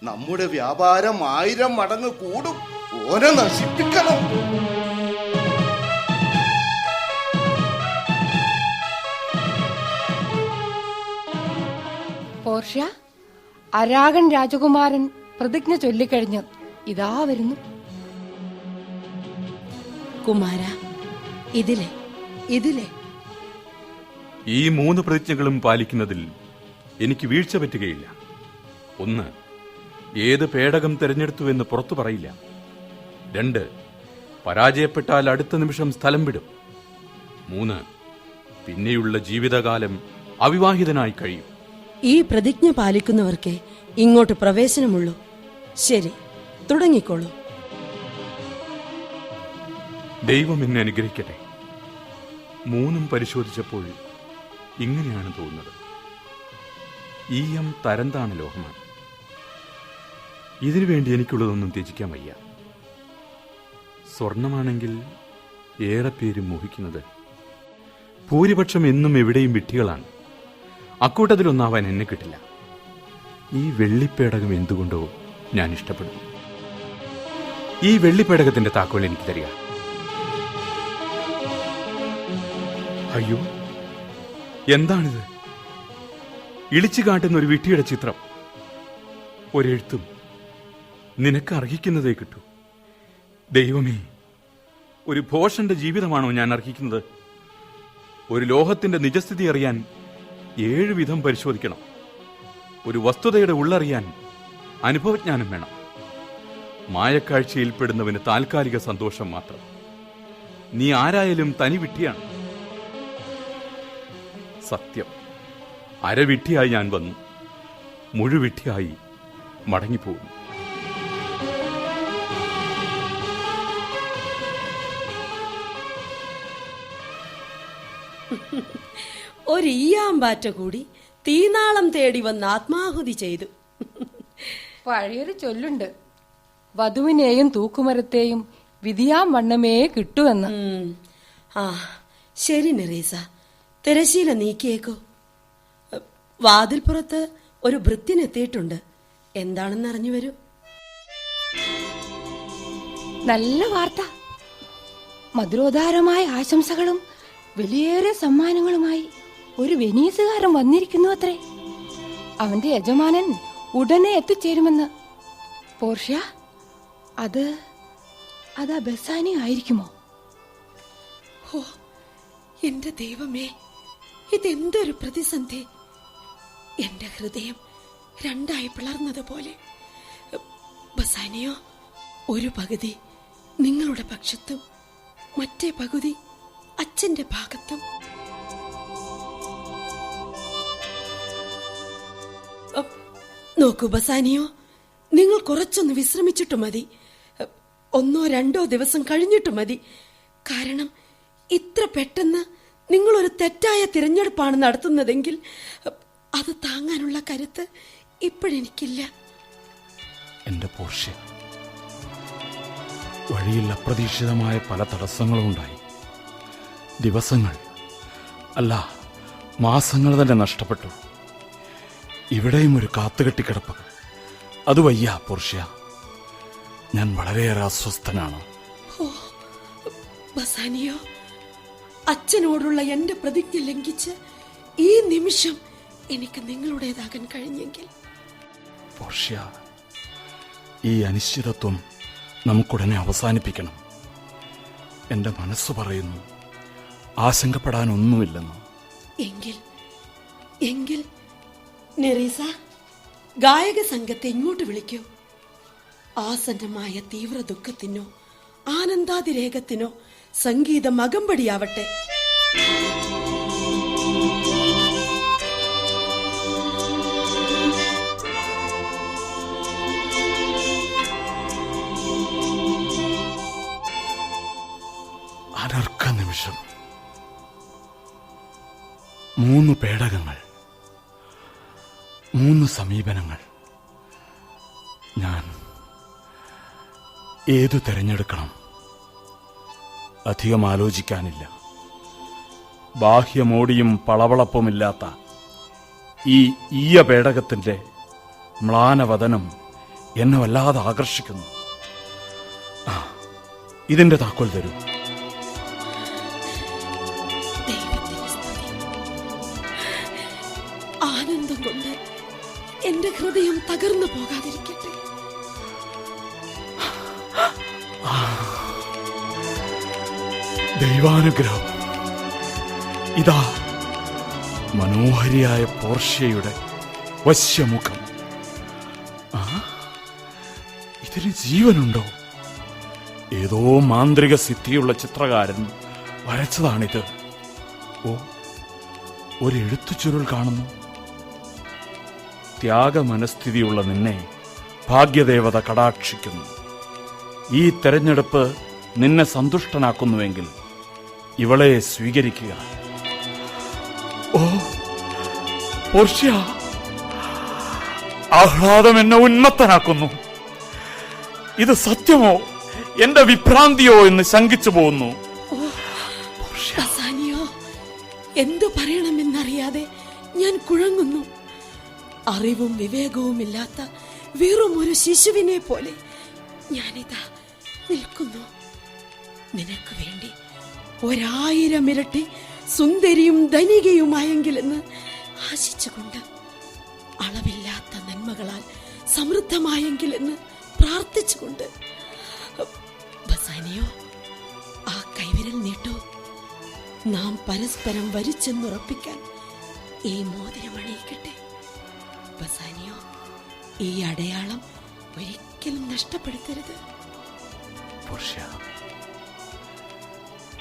നമ്മുടെ വ്യാപാരം 1000 മടങ്ങ് കൂടും. ഓനെ നശിപ്പിക്കണം. പോർഷ്യ, അരാഗൻ രാജകുമാരൻ പ്രതിജ്ഞ ചൊല്ലിക്കഴിഞ്ഞ് ഇതാ വരുന്നു. കുമാര, ഇതിലെ ഇതിലെ ഈ 3 പ്രതിജ്ഞകളും പാലിക്കുന്നതിൽ എനിക്ക് വീഴ്ച പറ്റുകയില്ല. 1, ഏത് പേടകം തിരഞ്ഞെടുത്തുവെന്ന് പുറത്തു പറയില്ല. 2, പരാജയപ്പെട്ടാൽ അടുത്ത നിമിഷം സ്ഥലം വിടും. 3, പിന്നെയുള്ള ജീവിതകാലം അവിവാഹിതനായി കഴിയും. ഈ പ്രതിജ്ഞ പാലിക്കുന്നവർക്ക് ഇങ്ങോട്ട് പ്രവേശനമുള്ളൂ. ശരി, തുടങ്ങിക്കോളൂ. ദൈവം എന്നെ അനുഗ്രഹിക്കട്ടെ. 3 പരിശോധിച്ചപ്പോൾ ഇങ്ങനെയാണ് തോന്നുന്നത്. ഈയം തരംതാണ ലോഹമാണ്. ഇതിനുവേണ്ടി എനിക്കുള്ളതൊന്നും ത്യജിക്കാൻ വയ്യ. സ്വർണമാണെങ്കിൽ ഏറെ പേരും മോഹിക്കുന്നത്. ഭൂരിപക്ഷം എന്നും എവിടെയും വിഡ്ഢികളാണ്. അക്കൂട്ടത്തിലൊന്നാവാൻ എന്നെ കിട്ടില്ല. ഈ വെള്ളിപ്പേടകം എന്തുകൊണ്ടോ ഞാൻ ഇഷ്ടപ്പെടുന്നു. ഈ വെള്ളിപ്പേടകത്തിന്റെ താക്കോൽ എനിക്ക് തരിക. അയ്യോ, എന്താണിത്? ഇളിച്ചു കാട്ടുന്ന ഒരു വിഡ്ഢിയുടെ ചിത്രം. ഒരെഴുത്തും. നിനക്ക് അർഹിക്കുന്നതേ കിട്ടൂ. ദൈവമേ, ഒരു ഭോഷന്റെ ജീവിതമാണോ ഞാൻ അർഹിക്കുന്നത്? ഒരു ലോഹത്തിന്റെ നിജസ്ഥിതി അറിയാൻ 7 വിധം പരിശോധിക്കണം. ഒരു വസ്തുതയുടെ ഉള്ളറിയാൻ അനുഭവജ്ഞാനം വേണം. മായക്കാഴ്ചയിൽപ്പെടുന്നവന് താൽക്കാലിക സന്തോഷം മാത്രം. നീ ആരായാലും തനി വിഡ്ഢിയാണ്. സത്യം, അരവിഡ്ഢിയായി ഞാൻ വന്നു, മുഴുവിഡ്ഢിയായി മടങ്ങിപ്പോകുന്നു. ഒരു ഈയാമ്പാറ്റ കൂടി തീനാളം തേടി വന്ന് ആത്മാഹുതി ചെയ്തു. പഴയൊരു ചൊല്ലുണ്ട്, വധുവിനെയും തൂക്കുമരത്തെയും വിധിയാം വണ്ണമേ കിട്ടുമെന്ന്. ശരി നെറീസ, തിരശീല നീക്കിയേക്കോ. വാതിൽപ്പുറത്ത് ഒരു ഭൃത്യനെത്തിയിട്ടുണ്ട്. എന്താണെന്ന് അറിഞ്ഞു വരൂ. നല്ല വാർത്ത. മധുരോദാരമായ ആശംസകളും വലിയേറെ സമ്മാനങ്ങളുമായി ഒരു വെനീസുകാരൻ വന്നിരിക്കുന്നു അത്രേ. അവന്റെ യജമാനൻ ഉടനെ എത്തിച്ചേരുമെന്ന്. പോർഷ്യ, അത് ബസാനി ആയിരിക്കുമോ? ഓ എന്റെ ദൈവമേ, ഇതെന്തൊരു പ്രതിസന്ധി! എന്റെ ഹൃദയം 2ആയി പിളർന്നതുപോലെ. ബസാനിയോ, ഒരു പകുതി നിങ്ങളുടെ പക്ഷത്തും മറ്റേ പകുതി അച്ഛന്റെ ഭാഗത്തും. നോക്കൂ ബസാനിയോ, നിങ്ങൾ കുറച്ചൊന്ന് വിശ്രമിച്ചിട്ട് മതി. 1 or 2 ദിവസം കഴിഞ്ഞിട്ട് മതി. കാരണം ഇത്ര പെട്ടെന്ന് നിങ്ങളൊരു തെറ്റായ തിരഞ്ഞെടുപ്പാണ് നടത്തുന്നതെങ്കിൽ അത് താങ്ങാനുള്ള കരുത്ത് ഇപ്പോഴെനിക്കില്ല. എന്റെ പോർഷ്യ, വഴിയിൽ അപ്രതീക്ഷിതമായ പല തടസ്സങ്ങളും ഉണ്ടായി. ദിവസങ്ങൾ അല്ല, മാസങ്ങൾ തന്നെ നഷ്ടപ്പെട്ടു. ഇവിടെയും ഒരു കാത്തുകെട്ടിക്കിടപ്പ്. അത് വയ്യ പോർഷ്യ. ഞാൻ വളരെയേറെ അസ്വസ്ഥനാണ്. ബസാനിയോ, അച്ഛനോടുള്ള എന്റെ പ്രതിജ്ഞ ലംഘിച്ച് ഈ നിമിഷം എനിക്ക് നിങ്ങളുടേതാകാൻ കഴിഞ്ഞെങ്കിൽ. പോർഷ്യ, ഈ അനിശ്ചിതത്വം നമുക്കുടനെ അവസാനിപ്പിക്കണം. എന്റെ മനസ്സ് പറയുന്നു ആശങ്കപ്പെടാനൊന്നുമില്ലെന്ന്. എങ്കിൽ നെറീസ, ഗായക സംഘത്തെ ഇങ്ങോട്ട് വിളിക്കൂ. ആസന്നമായ തീവ്ര ദുഃഖത്തിനോ ആനന്ദാതിരേകത്തിനോ സംഗീതം അകമ്പടിയാവട്ടെ. അനർക്ക നിമിഷം. 3 പേടകങ്ങൾ, 3 സമീപനങ്ങൾ. ഞാൻ ഏതു തിരഞ്ഞെടുക്കണം? അധികം ആലോചിക്കാനില്ല. ബാഹ്യമോടിയും പളവളപ്പുമില്ലാത്ത ഈ ഈയ പേടകത്തിന്റെ മ്ലാനവദനം എന്നെ വല്ലാതെ ആകർഷിക്കുന്നു. ഇതിന്റെ താക്കോൽ തരൂ. ആനന്ദം കൊണ്ട് എന്റെ ഹൃദയം തകർന്നു പോകാതിരിക്കട്ടെ. ദൈവാനുഗ്രഹം. ഇതാ മനോഹരിയായ പോർഷ്യയുടെ വശ്യമുഖം. ഇതിന് ജീവനുണ്ടോ? ഏതോ മാന്ത്രിക സിദ്ധിയുള്ള ചിത്രകാരൻ വരച്ചതാണിത്. ഓ, ഒരു എഴുത്തുചുരുൾ കാണുന്നു. ത്യാഗമനസ്ഥിതിയുള്ള നിന്നെ ഭാഗ്യദേവത കടാക്ഷിക്കുന്നു. ഈ തെരഞ്ഞെടുപ്പ് നിന്നെ സന്തുഷ്ടനാക്കുന്നുവെങ്കിൽ ഇവളെ സ്വീകരിക്കുക. ഓ പോർഷ്യ, ആഹ്ലാദം എന്നെ ഉന്മത്തനാക്കുന്നു. ഇത് സത്യമോ എന്റെ വിഭ്രാന്തിയോ എന്ന് ശങ്കിച്ചു പോകുന്നു. എന്തു പറയണമെന്നറിയാതെ ഞാൻ കുഴങ്ങുന്നു. അറിവും വിവേകവുമില്ലാത്ത വെറും ഒരു ശിശുവിനെ പോലെ ഞാനിതാ നിൽക്കുന്നു. നിനക്ക് വേണ്ടി 1000 ഇരട്ടി സുന്ദരിയും ധനികയുമായെങ്കിലെന്ന് ആശിച്ചുകൊണ്ട്, അളവില്ലാത്ത നന്മകളാൽ സമൃദ്ധമായെങ്കിലെന്ന് പ്രാർത്ഥിച്ചുകൊണ്ട്. ബസാനിയോ, ആ കൈവിരൽ നീട്ടൂ. നാം പരസ്പരം വരിച്ചെന്നുറപ്പിക്കാൻ ഈ മോതിരമണിയിക്കട്ടെ. ബസാനിയോ, ഈ അടയാളം ഒരിക്കലും നഷ്ടപ്പെടുത്തരുത്.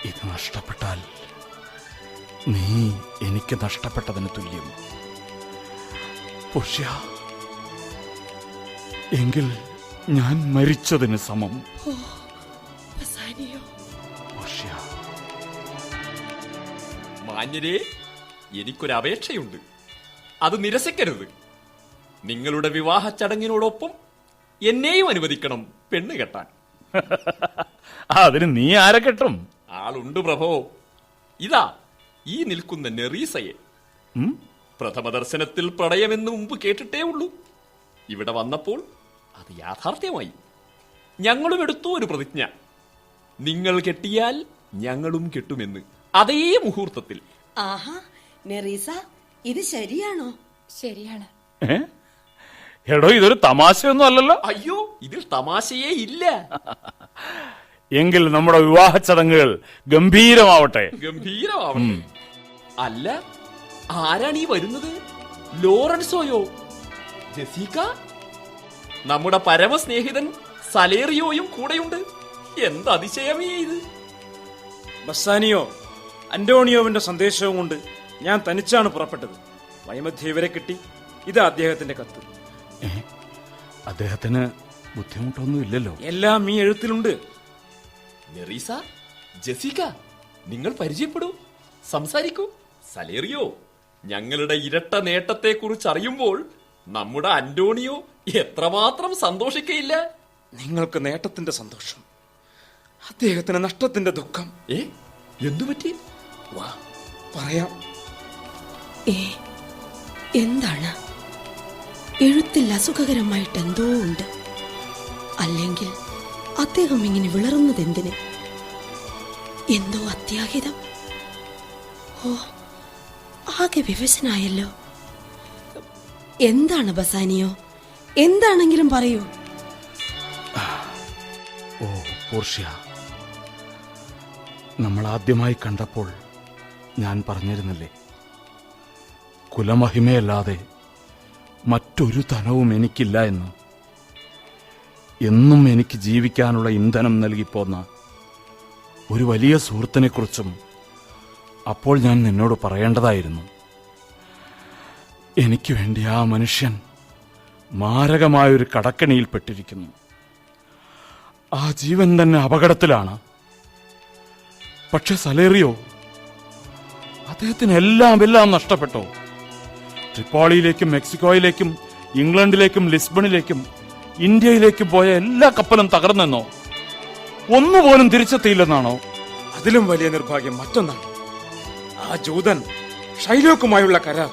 ഇത് നഷ്ടപ്പെട്ടാൽ നീ എനിക്ക് നഷ്ടപ്പെട്ടതിന് തുല്യം. പോർഷ്യ, എങ്കിൽ ഞാൻ മരിച്ചതിന് സമം. പോർഷ്യ. മാന്യരെ, എനിക്കൊരപേക്ഷയുണ്ട്. അത് നിരസിക്കരുത്. നിങ്ങളുടെ വിവാഹ ചടങ്ങിനോടൊപ്പം എന്നെയും അനുവദിക്കണം പെണ്ണ് കെട്ടാൻ. അതിന് നീ ആരെ കെട്ടും? ആളുണ്ട് പ്രഭോ. ഇതാ ഈ നിൽക്കുന്ന നെറീസയെ. പ്രഥമ ദർശനത്തിൽ പ്രണയമെന്ന് മുമ്പ് കേട്ടിട്ടേ ഉള്ളൂ. ഇവിടെ വന്നപ്പോൾ അത് യാഥാർത്ഥ്യമായി. ഞങ്ങളും എടുത്തു ഒരു പ്രതിജ്ഞ. നിങ്ങൾ കെട്ടിയാൽ ഞങ്ങളും കെട്ടുമെന്ന്, അതേ മുഹൂർത്തത്തിൽ. ആഹാ, നെറീസ, ഇത് ശരിയാണോ? ശരിയാണ്. എടോ, ഇതൊരു തമാശയൊന്നും അല്ലല്ലോ. അയ്യോ, ഇതിൽ തമാശയേ ഇല്ല. എങ്കിൽ നമ്മുടെ വിവാഹ ചടങ്ങുകൾ ഗംഭീരമാവട്ടെ. ഗംഭീരമാവട്ടെ. അല്ല, ആരാണ് ഈ വരുന്നത്? ലോറൻസോയോ? ജെസിക്ക? നമ്മുടെ പരമസ്നേഹിതൻ സലേറിയോയും കൂടെയുണ്ട്. എന്ത് അതിശയമേ ഇത്! ബസാനിയോ, അന്റോണിയോവിന്റെ സന്ദേശവും കൊണ്ട് ഞാൻ തനിച്ചാണ് പുറപ്പെട്ടത്. വൈമധ്യ ഇവരെ കിട്ടി. ഇത് അദ്ദേഹത്തിന്റെ കത്ത്. അദ്ദേഹത്തിന് ബുദ്ധിമുട്ടൊന്നും ഇല്ലല്ലോ? എല്ലാം ഈ എഴുത്തിലുണ്ട്. നെറീസ, ജെസിക്ക, നിങ്ങൾ പരിചയപ്പെടൂ, സംസാരിക്കൂ. സലേറിയോ, ഞങ്ങളുടെ ഇരട്ട നേട്ടത്തെക്കുറിച്ച് അറിയുമ്പോൾ നമ്മുടെ അന്റോണിയോ എത്രമാത്രം സന്തോഷിക്കയില്ല. നിങ്ങൾക്ക് നേട്ടത്തിന്റെ സന്തോഷം, അദ്ദേഹത്തിന് നഷ്ടത്തിന്റെ ദുഃഖം. എന്തുപറ്റി? വാ പറയാം. എന്താണ്? എഴുത്തിൽ അസുഖകരമായിട്ട് എന്തോ ഉണ്ട്. അല്ലെങ്കിൽ അദ്ദേഹം ഇങ്ങനെ വിളറുന്നത് എന്തിന്? എന്തോ അത്യാഹിതം. ഓ, ആകെ വിവശനായല്ലോ. എന്താണ് ബസാനിയോ? എന്താണെങ്കിലും പറയൂ. ഓ പോർഷ്യ, നമ്മൾ ആദ്യമായി കണ്ടപ്പോൾ ഞാൻ പറഞ്ഞിരുന്നില്ലേ, കുലമഹിമയല്ലാതെ മറ്റൊരു ധനവും എനിക്കില്ല എന്ന്. എന്നും എനിക്ക് ജീവിക്കാനുള്ള ഇന്ധനം നൽകിപ്പോന്ന ഒരു വലിയ സുഹൃത്തിനെക്കുറിച്ചും അപ്പോൾ ഞാൻ നിന്നോട് പറയേണ്ടതായിരുന്നു. എനിക്ക് വേണ്ടി ആ മനുഷ്യൻ മാരകമായൊരു കടക്കണിയിൽപ്പെട്ടിരിക്കുന്നു. ആ ജീവൻ തന്നെ അപകടത്തിലാണ്. പക്ഷെ സലേറിയോ, അദ്ദേഹത്തിന് എല്ലാം നഷ്ടപ്പെട്ടോ? ട്രിപ്പോളിയിലേക്കും മെക്സിക്കോയിലേക്കും ഇംഗ്ലണ്ടിലേക്കും ലിസ്ബണിലേക്കും ഇന്ത്യയിലേക്കും പോയ എല്ലാ കപ്പലും തകർന്നെന്നോ? ഒന്നുപോലും തിരിച്ചെത്തിയില്ലെന്നാണോ? അതിലും വലിയ നിർഭാഗ്യം മറ്റൊന്നാണ്. ആ ജൂതൻ ഷൈലോക്കുമായുള്ള കരാർ,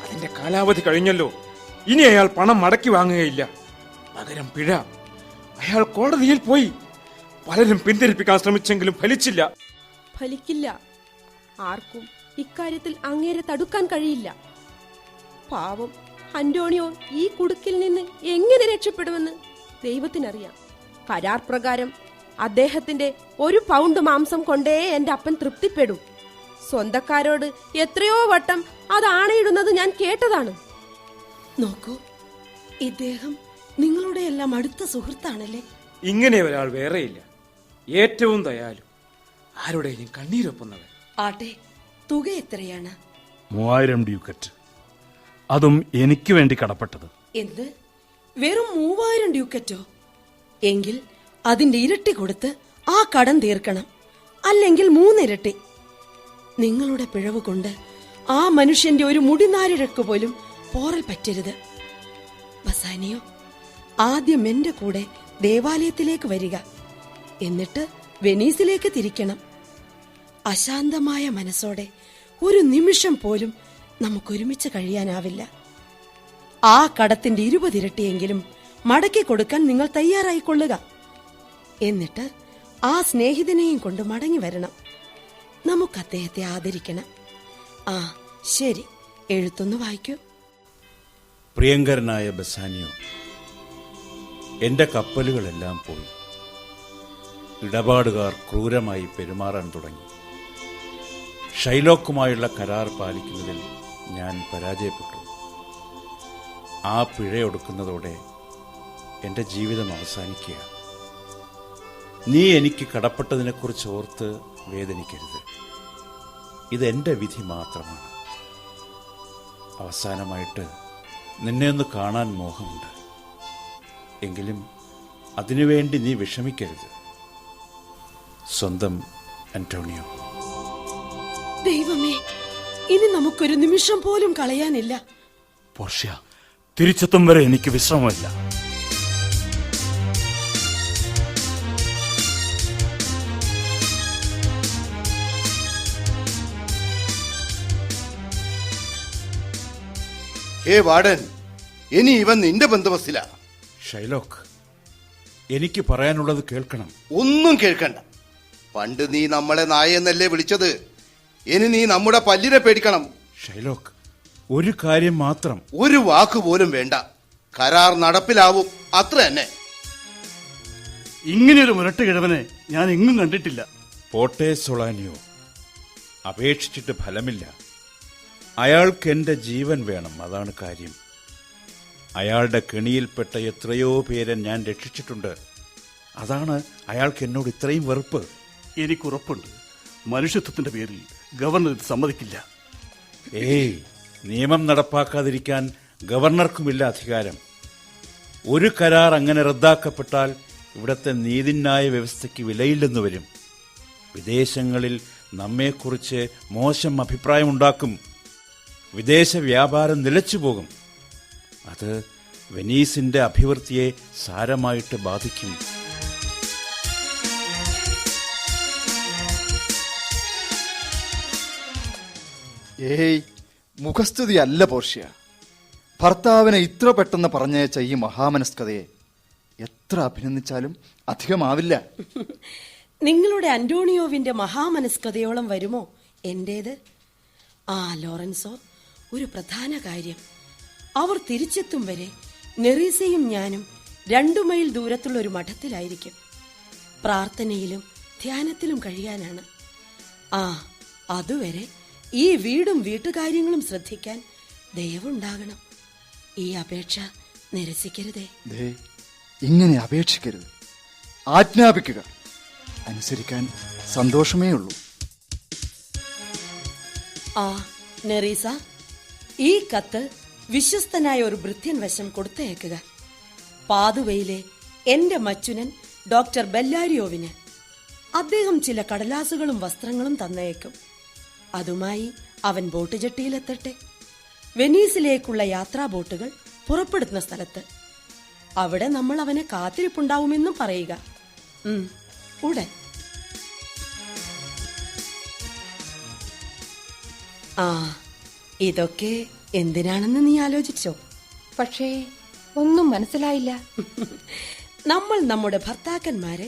അതിന്റെ കാലാവധി കഴിഞ്ഞല്ലോ. ഇനി അയാൾ പണം മടക്കി വാങ്ങുകയില്ല. പകരം പിഴ. അയാൾ കോടതിയിൽ പോയി. പലരും പിന്തിരിപ്പിക്കാൻ ശ്രമിച്ചെങ്കിലും ഫലിച്ചില്ല. ഫലിക്കില്ല. ആർക്കും ഇക്കാര്യത്തിൽ അങ്ങേരെ തടുക്കാൻ കഴിയില്ല. പാവം അന്റോണിയോ ഈ കുടുക്കിൽ നിന്ന് എങ്ങനെ രക്ഷപ്പെടുമെന്ന് ദൈവത്തിനറിയാം. കരാർ പ്രകാരം അദ്ദേഹത്തിന്റെ 1 പൗണ്ട് മാംസം കൊണ്ടേ എന്റെ അപ്പൻ തൃപ്തിപ്പെടും. സ്വന്തക്കാരോട് എത്രയോ വട്ടം അത് ആണയിടുന്നത് ഞാൻ കേട്ടതാണ്. നോക്കൂ, ഇദ്ദേഹം നിങ്ങളുടെ എല്ലാം അടുത്ത സുഹൃത്താണല്ലേ? ഇങ്ങനെ ഒരാൾ വേറെയില്ല. ഏറ്റവും ദയാലു, ആരുടെയും കണ്ണീരൊപ്പുന്നവൻ. ആട്ടെ, തുക എത്രയാണ്? 3000 ഡ്യൂക്കറ്റ്. അതും എനിക്ക് വേണ്ടി കടപ്പെട്ടത്. എന്ത്? വെറും 3000 ഡ്യൂക്കറ്റോ? എങ്കിൽ അതിന്റെ ഇരട്ടി കൊടുത്ത് ആ കടം തീർക്കണം. അല്ലെങ്കിൽ 3 ഇരട്ടി. നിങ്ങളുടെ പിഴവ് കൊണ്ട് ആ മനുഷ്യന്റെ ഒരു മുടിനാരിഴക്ക് പോലും പോറൽ പറ്റരുത്. ബസാനിയോ, ആദ്യം എന്റെ കൂടെ ദേവാലയത്തിലേക്ക് വരിക. എന്നിട്ട് വെനീസിലേക്ക് തിരിക്കണം. അശാന്തമായ മനസ്സോടെ ഒരു നിമിഷം പോലും നമുക്കൊരുമിച്ച് കഴിയാനാവില്ല. ആ കടത്തിന്റെ 20 ഇരട്ടിയെങ്കിലും മടക്കി കൊടുക്കാൻ നിങ്ങൾ തയ്യാറായിക്കൊള്ളുക. എന്നിട്ട് ആ സ്നേഹിതനെയും കൊണ്ട് മടങ്ങി വരണം. നമുക്ക് അദ്ദേഹത്തെ ആദരിക്കണം. ആ ശരി, എഴുത്തൊന്ന് വായിക്കൂ. പ്രിയങ്കരനായ ബസാനിയോ, എന്റെ കപ്പലുകളെല്ലാം പോയി. ഇടപാടുകാർ ക്രൂരമായി പെരുമാറാൻ തുടങ്ങി. ഷൈലോക്കുമായുള്ള കരാർ പാലിക്കുന്നതിൽ ഞാൻ പരാജയപ്പെട്ടു. ആ പിഴയൊടുക്കുന്നതോടെ എന്റെ ജീവിതം അവസാനിക്കുക. നീ എനിക്ക് കടപ്പെട്ടതിനെക്കുറിച്ച് ഓർത്ത് വേദനിക്കരുത്. ഇതെന്റെ വിധി മാത്രമാണ്. അവസാനമായിട്ട് നിന്നെ ഒന്ന് കാണാൻ മോഹമുണ്ട്. എങ്കിലും അതിനുവേണ്ടി നീ വിഷമിക്കരുത്. സ്വന്തം അന്റോണിയോ. ദൈവമേ, ഇനി നമുക്കൊരു നിമിഷം പോലും കളയാനില്ല. പോർഷ്യ, തിരിച്ചെത്തും വരെ എനിക്ക് വിശ്രമമില്ല. വാർഡൻ, ഇനി ഇവൻ നിന്റെ ബന്ധുവസില. ഷൈലോക്ക്, എനിക്ക് പറയാനുള്ളത് കേൾക്കണം. ഒന്നും കേൾക്കണ്ട. പണ്ട് നീ നമ്മളെ നായെന്നല്ലേ വിളിച്ചത്. ഇനി നീ നമ്മുടെ പല്ലിനെ പേടിക്കണം. ഷൈലോക്ക്, ഒരു കാര്യം മാത്രം. ഒരു വാക്ക് പോലും വേണ്ട. കരാർ നടപ്പിലാവും, അത്ര തന്നെ. ഇങ്ങനെയൊരു മുരട്ട് കിഴവനെ ഞാൻ എങ്ങും കണ്ടിട്ടില്ല. പോട്ടെ സൊളാനിയോ, അപേക്ഷിച്ചിട്ട് ഫലമില്ല. അയാൾക്ക് എന്റെ ജീവൻ വേണം, അതാണ് കാര്യം. അയാളുടെ കെണിയിൽപ്പെട്ട എത്രയോ പേരെ ഞാൻ രക്ഷിച്ചിട്ടുണ്ട്. അതാണ് അയാൾക്ക് എന്നോട് ഇത്രയും വെറുപ്പ്. എനിക്കുറപ്പുണ്ട്, മനുഷ്യത്വത്തിന്റെ പേരിൽ ഗവർണർ ഇത് സമ്മതിക്കില്ല. നിയമം നടപ്പാക്കാതിരിക്കാൻ ഗവർണർക്കുമില്ല അധികാരം. ഒരു കരാർ അങ്ങനെ റദ്ദാക്കപ്പെട്ടാൽ ഇവിടുത്തെ നീതിന്യായ വ്യവസ്ഥയ്ക്ക് വിലയില്ലെന്ന് വരും. വിദേശങ്ങളിൽ നമ്മെക്കുറിച്ച് മോശം അഭിപ്രായമുണ്ടാക്കും. വിദേശ വ്യാപാരം നിലച്ചുപോകും. അത് വെനീസിന്റെ അഭിവൃദ്ധിയെ സാരമായിട്ട് ബാധിക്കും. ഏയ്, മുഖസ്തുതി അല്ല പോർഷ്യ. ഭർത്താവിനെ ഇത്ര പെട്ടെന്ന് പറഞ്ഞയച്ച ഈ മഹാമനസ്കതയെ എത്ര അഭിനന്ദിച്ചാലും അധികമാവില്ല. നിങ്ങളുടെ അന്റോണിയോവിന്റെ മഹാമനസ്കതയോളം വരുമോ എന്റേത്? ലോറൻസോ, ഒരു പ്രധാന കാര്യം. അവർ തിരിച്ചെത്തും വരെ നെറീസയും ഞാനും 2 മൈൽ ദൂരത്തുള്ള ഒരു മഠത്തിലായിരിക്കും. പ്രാർത്ഥനയിലും ധ്യാനത്തിലും കഴിയാനാണ്. അതുവരെ ഈ വീടും വീട്ടുകാര്യങ്ങളും ശ്രദ്ധിക്കാൻ ദയവുണ്ടാകണം. ഈ അപേക്ഷ നിരസിക്കരുതേ. ഇങ്ങനെ അപേക്ഷിക്കരുത്, ആജ്ഞാപിക്കുക. അനുസരിക്കാൻ സന്തോഷമേ ഉള്ളൂ. നെറീസ, ഈ കത്ത് വിശ്വസ്തനായ ഒരു ഭൃത്യൻ വശം കൊടുത്തയക്കുക. പാതുവയിലെ എന്റെ മച്ചുനൻ ഡോക്ടർ ബെല്ലാരിയോവിന്. അദ്ദേഹം ചില കടലാസുകളും വസ്ത്രങ്ങളും തന്നേക്കും. അതുമായി അവൻ ബോട്ട് ജെട്ടിയിലെത്തട്ടെ. വെനീസിലേക്കുള്ള യാത്രാ ബോട്ടുകൾ പുറപ്പെടുന്ന സ്ഥലത്ത്. അവിടെ നമ്മൾ അവനെ കാത്തിരിപ്പുണ്ടാവുമെന്നും പറയുക. ഉടൻ. ഇതൊക്കെ എന്തിനാണെന്ന് നീ ആലോചിച്ചോ? പക്ഷേ ഒന്നും മനസ്സിലായില്ല. നമ്മൾ നമ്മുടെ ഭർത്താക്കന്മാരെ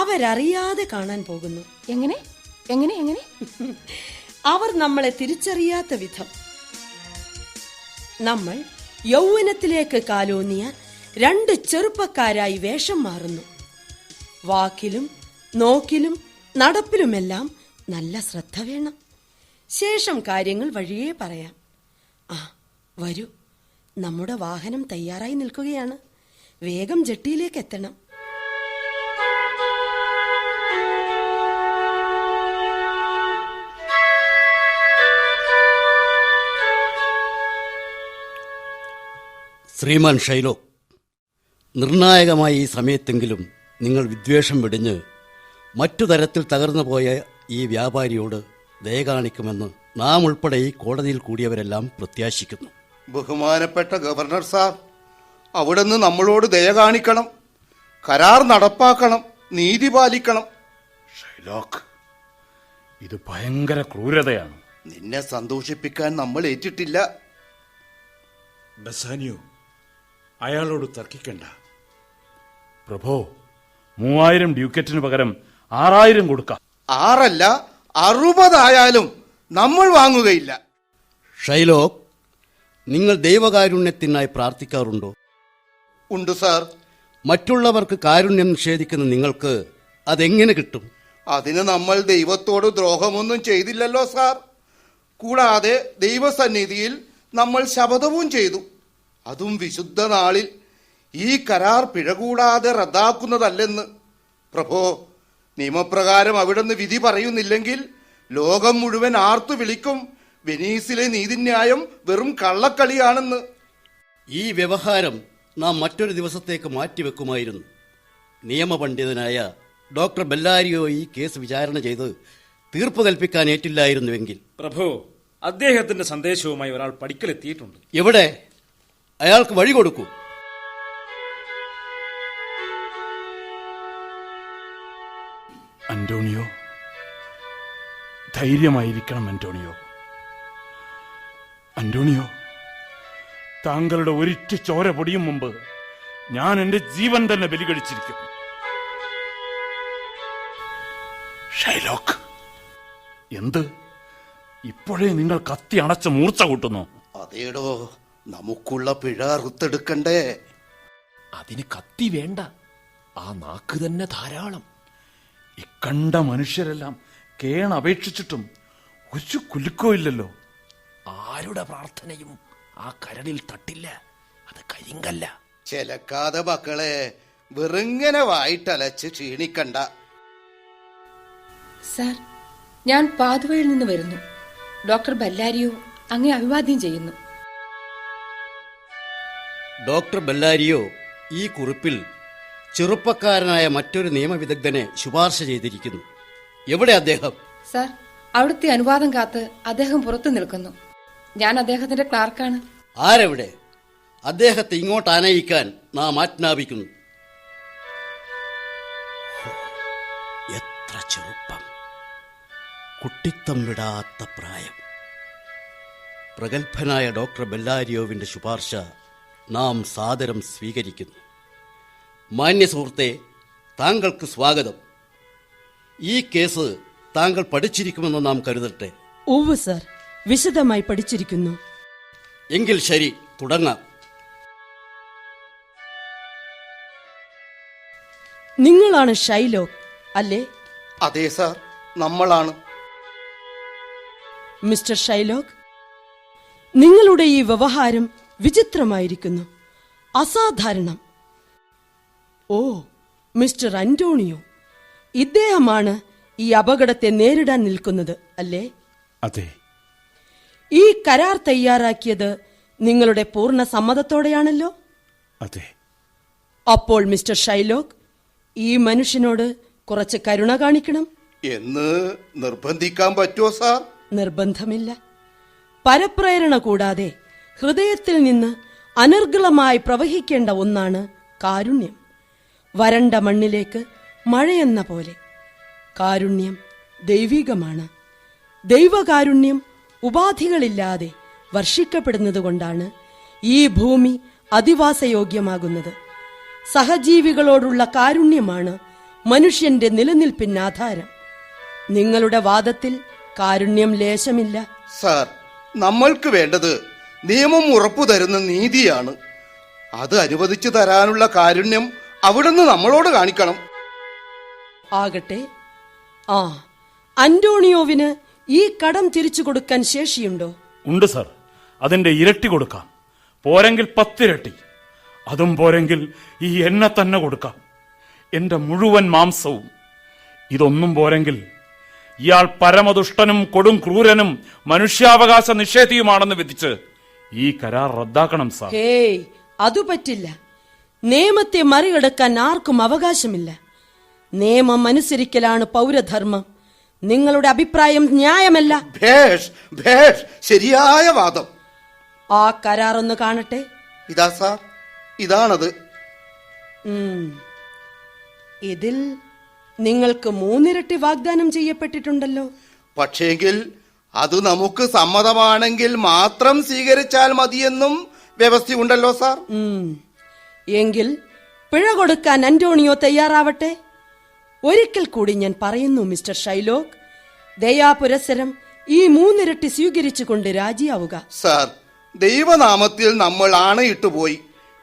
അവരറിയാതെ കാണാൻ പോകുന്നു. എങ്ങനെ എങ്ങനെ എങ്ങനെ? അവർ നമ്മളെ തിരിച്ചറിയാത്ത വിധം. നമ്മൾ യൗവനത്തിലേക്ക് കാലൂന്നിയ 2 ചെറുപ്പക്കാരായി വേഷം മാറുന്നു. വാക്കിലും നോക്കിലും നടപ്പിലുമെല്ലാം നല്ല ശ്രദ്ധ വേണം. ശേഷം കാര്യങ്ങൾ വഴിയേ പറയാം. വരൂ, നമ്മുടെ വാഹനം തയ്യാറായി നിൽക്കുകയാണ്. വേഗം ജെട്ടിയിലേക്ക് എത്തണം. ശ്രീമാൻ ഷൈലോക്ക്, നിർണായകമായ ഈ സമയത്തെങ്കിലും നിങ്ങൾ വിദ്വേഷം വെടിഞ്ഞ് മറ്റു തരത്തിൽ തകർന്നു പോയ ഈ വ്യാപാരിയോട് ദയ കാണിക്കുമെന്ന് നാം ഉൾപ്പെടെ ഈ കോടതിയിൽ കൂടിയവരെല്ലാം പ്രത്യാശിക്കുന്നു. ബഹുമാനപ്പെട്ട ഗവർണർ സാർ, അവിടുന്ന് നമ്മളോട് ദയ കാണിക്കണം, കരാർ നടപ്പാക്കണം, നീതി പാലിക്കണം. ഷൈലോക്ക്, ഇത് ഭയങ്കര ക്രൂരതയാണ്. നിന്നെ സന്തോഷിപ്പിക്കാൻ നമ്മൾ ഏറ്റിട്ടില്ല. ബസാനിയോ, അയാളോട് തർക്കിക്കണ്ട. പ്രഭോ, 3000 ഡ്യൂക്കറ്റിന് പകരം 6000 കൊടുക്കാം. 6 അല്ല 60 ആയാലും നമ്മൾ വാങ്ങുകയില്ല. ഷൈലോക്ക്, നിങ്ങൾ ദൈവകാരുണ്യത്തിനായി പ്രാർത്ഥിക്കാറുണ്ടോ? ഉണ്ട് സാർ. മറ്റുള്ളവർക്ക് കാരുണ്യം നിഷേധിക്കുന്ന നിങ്ങൾക്ക് അതെങ്ങനെ കിട്ടും? അതിന് നമ്മൾ ദൈവത്തോട് ദ്രോഹമൊന്നും ചെയ്തില്ലല്ലോ സാർ. കൂടാതെ ദൈവസന്നിധിയിൽ നമ്മൾ ശപഥവും ചെയ്തു. അതും വിശുദ്ധ നാളിൽ. ഈ കരാർ പിഴ കൂടാതെ റദ്ദാക്കുന്നതല്ലെന്ന്. പ്രഭോ, നിയമപ്രകാരം അവിടുന്ന് വിധി പറയുന്നില്ലെങ്കിൽ ലോകം മുഴുവൻ ആർത്തു വിളിക്കും, വെനീസിലെ നീതിന്യായം വെറും കള്ളക്കളിയാണെന്ന്. ഈ വ്യവഹാരം നാം മറ്റൊരു ദിവസത്തേക്ക് മാറ്റിവെക്കുമായിരുന്നു. നിയമപണ്ഡിതനായ ഡോക്ടർ ബെല്ലാരിയോ ഈ കേസ് വിചാരണ ചെയ്ത് തീർപ്പ് കൽപ്പിക്കാൻ ഏറ്റില്ലായിരുന്നുവെങ്കിൽ. പ്രഭു, അദ്ദേഹത്തിന്റെ സന്ദേശവുമായി ഒരാൾ പടിക്കലെത്തിയിട്ടുണ്ട്. എവിടെ? അയാൾക്ക് വഴി കൊടുക്കൂ. Antonio, ധൈര്യമായിരിക്കണം Antonio. അന്റോണിയോ, താങ്കളുടെ ഒരിറ്റ ചോര പൊടിയും മുമ്പ് ഞാൻ എന്റെ ജീവൻ തന്നെ ബലികഴിച്ചിരിക്കും. ഷൈലോക്ക്, എന്ത്? ഇപ്പോഴേ നിങ്ങൾ കത്തി അണച്ച മൂർച്ച കൂട്ടുന്നു? അതേടോ, നമുക്കുള്ള പിഴ അറുത്തെടുക്കണ്ടേ? അതിന് കത്തി വേണ്ട, ആ നാക്ക് തന്നെ ധാരാളം. ഇക്കണ്ട മനുഷ്യരെല്ലാം കേണപേക്ഷിച്ചിട്ടും ഒരു കുലുക്കോ ഇല്ലല്ലോ. ആരുടെ പ്രാർത്ഥനയും ആ കരളിൽ തട്ടില്ല, അത് കരിങ്കല്ല. ചെലക്കാതെ മക്കളെ, വെറുങ്ങനെ വായിട്ടലച്ച് ക്ഷീണിക്കണ്ട. സാർ, ഞാൻ പാതുവയിൽ നിന്ന് വരുന്നു. ഡോക്ടർ ബെല്ലാരിയോ അങ്ങേ അഭിവാദ്യം ചെയ്യുന്നു. ഡോക്ടർ ബെല്ലാരിയോ ഈ കുറിപ്പിൽ ചെറുപ്പക്കാരനായ മറ്റൊരു നിയമവിദഗ്ധനെ ശുപാർശ ചെയ്തിരിക്കുന്നു. എവിടെ അദ്ദേഹം? സാർ, അവിടുത്തെ അനുവാദം കാത്ത് അദ്ദേഹം പുറത്തു നിൽക്കുന്നു. ഞാൻ അദ്ദേഹത്തിന്റെ ക്ലാർക്കാണ്. ആരെവിടെ? അദ്ദേഹത്തെ ഇങ്ങോട്ട് ആനയിക്കാൻ നാം ആജ്ഞാപിക്കുന്നു. എത്ര ചെറുപ്പം, കുട്ടിത്തം വിടാത്ത പ്രായം. പ്രഗത്ഭനായ ഡോക്ടർ ബെല്ലാരിയോവിന്റെ ശുപാർശ നാം സാദരം സ്വീകരിക്കുന്നു. മാന്യ സുഹൃത്തെ, താങ്കൾക്ക് സ്വാഗതം. ഈ കേസ് താങ്കൾ പഠിച്ചിരിക്കുമെന്ന് നാം കരുതട്ടെ. ഉവ്വ് സർ, വിശദമായി പഠിച്ചിരിക്കുന്നു. എങ്കിൽ ശരി, തുടങ്ങാം. നിങ്ങളാണ് ഷൈലോക്ക് അല്ലേ? അതെ സാർ, നമ്മളാണ്. മിസ്റ്റർ ഷൈലോക്ക്, നിങ്ങളുടെ ഈ വ്യവഹാരം വിചിത്രമായിരിക്കുന്നു, അസാധാരണം. ഓ, മിസ്റ്റർ അന്റോണിയോ, ഇദ്ദേഹമാണ് ഈ അപകടത്തെ നേരിടാൻ നിൽക്കുന്നത് അല്ലേ? അതെ. ഈ കരാർ തയ്യാറാക്കിയത് നിങ്ങളുടെ പൂർണ്ണ സമ്മതത്തോടെയാണല്ലോ? അതെ. അപ്പോൾ മിസ്റ്റർ ഷൈലോക്ക്, ഈ മനുഷ്യനോട് കുറച്ച് കരുണ കാണിക്കണം. എന്ന് നിർബന്ധിക്കാൻ പറ്റുമോ സാർ? നിർബന്ധമില്ല. പരപ്രേരണ കൂടാതെ ഹൃദയത്തിൽ നിന്ന് അനർഗളമായി പ്രവഹിക്കേണ്ട ഒന്നാണ് കാരുണ്യം. വരണ്ട മണ്ണിലേക്ക് മഴയെന്ന പോലെ കാരുണ്യം ദൈവികമാണ്. ദൈവകാരുണ്യം ഉപാധികളില്ലാതെ വർഷിക്കപ്പെടുന്നതുകൊണ്ടാണ് ഈ ഭൂമി അധിവാസയോഗ്യമാകുന്നത്. സഹജീവികളോടുള്ള കാരുണ്യമാണ് മനുഷ്യന്റെ നിലനിൽപ്പിന് ആധാരം. നിങ്ങളുടെ വാദത്തിൽ കാരുണ്യം ലേശമില്ല. സാർ, നമ്മൾക്ക് വേണ്ടത് നിയമം ഉറപ്പു തരുന്ന നീതിയാണ്. അത് അനുവദിച്ചു തരാനുള്ള കാരുണ്യം അവിടുന്ന് നമ്മളോട് കാണിക്കണം. ആകട്ടെ, അന്റോണിയോവിന് ഈ കടം തിരിച്ചു കൊടുക്കാൻ ശേഷിയുണ്ടോ? ഉണ്ട് സർ, അതിന്റെ ഇരട്ടി കൊടുക്കാം. പോരെങ്കിൽ 10 ഇരട്ടി. അതും പോരെങ്കിൽ ഈ എണ്ണ തന്നെ കൊടുക്കാം, എന്റെ മുഴുവൻ മാംസവും. ഇതൊന്നും പോരെങ്കിൽ ഇയാൾ പരമദുഷ്ടനും കൊടും ക്രൂരനും മനുഷ്യാവകാശ നിഷേധിയുമാണെന്ന് വിധിച്ച് ഈ കരാർ റദ്ദാക്കണം സാർ. ഹേയ്, അതു പറ്റില്ല. നിയമത്തെ മറികടക്കാൻ ആർക്കും അവകാശമില്ല. നിയമം അനുസരിക്കലാണ് പൗരധർമ്മം. നിങ്ങളുടെ അഭിപ്രായം ന്യായമല്ല. ഭേഷ് ഭേഷ്, ശരിയായ വാദം. ആ കരാർ ഒന്ന് കാണട്ടെ. ഇതാ സാർ, ഇതാണത്. ഇതിൽ നിങ്ങൾക്ക് 3 ഇരട്ടി വാഗ്ദാനം ചെയ്യപ്പെട്ടിട്ടുണ്ടല്ലോ. പക്ഷേങ്കിൽ അത് നമുക്ക് സമ്മതമാണെങ്കിൽ മാത്രം സ്വീകരിച്ചാൽ മതിയെന്നും വ്യവസ്ഥയുണ്ടല്ലോ സാർ. എങ്കിൽ പിഴ കൊടുക്കാൻ അന്റോണിയോ തയ്യാറാവട്ടെ. ഒരിക്കൽ കൂടി ഞാൻ പറയുന്നു മിസ്റ്റർ ഷൈലോക്ക്, ദയാപുരസരം ഈ 3 ഇരട്ടി സ്വീകരിച്ചുകൊണ്ട് രാജിയാവുക. സാർ, ദൈവനാമത്തിൽ നമ്മൾ ആണയിട്ടു പോയി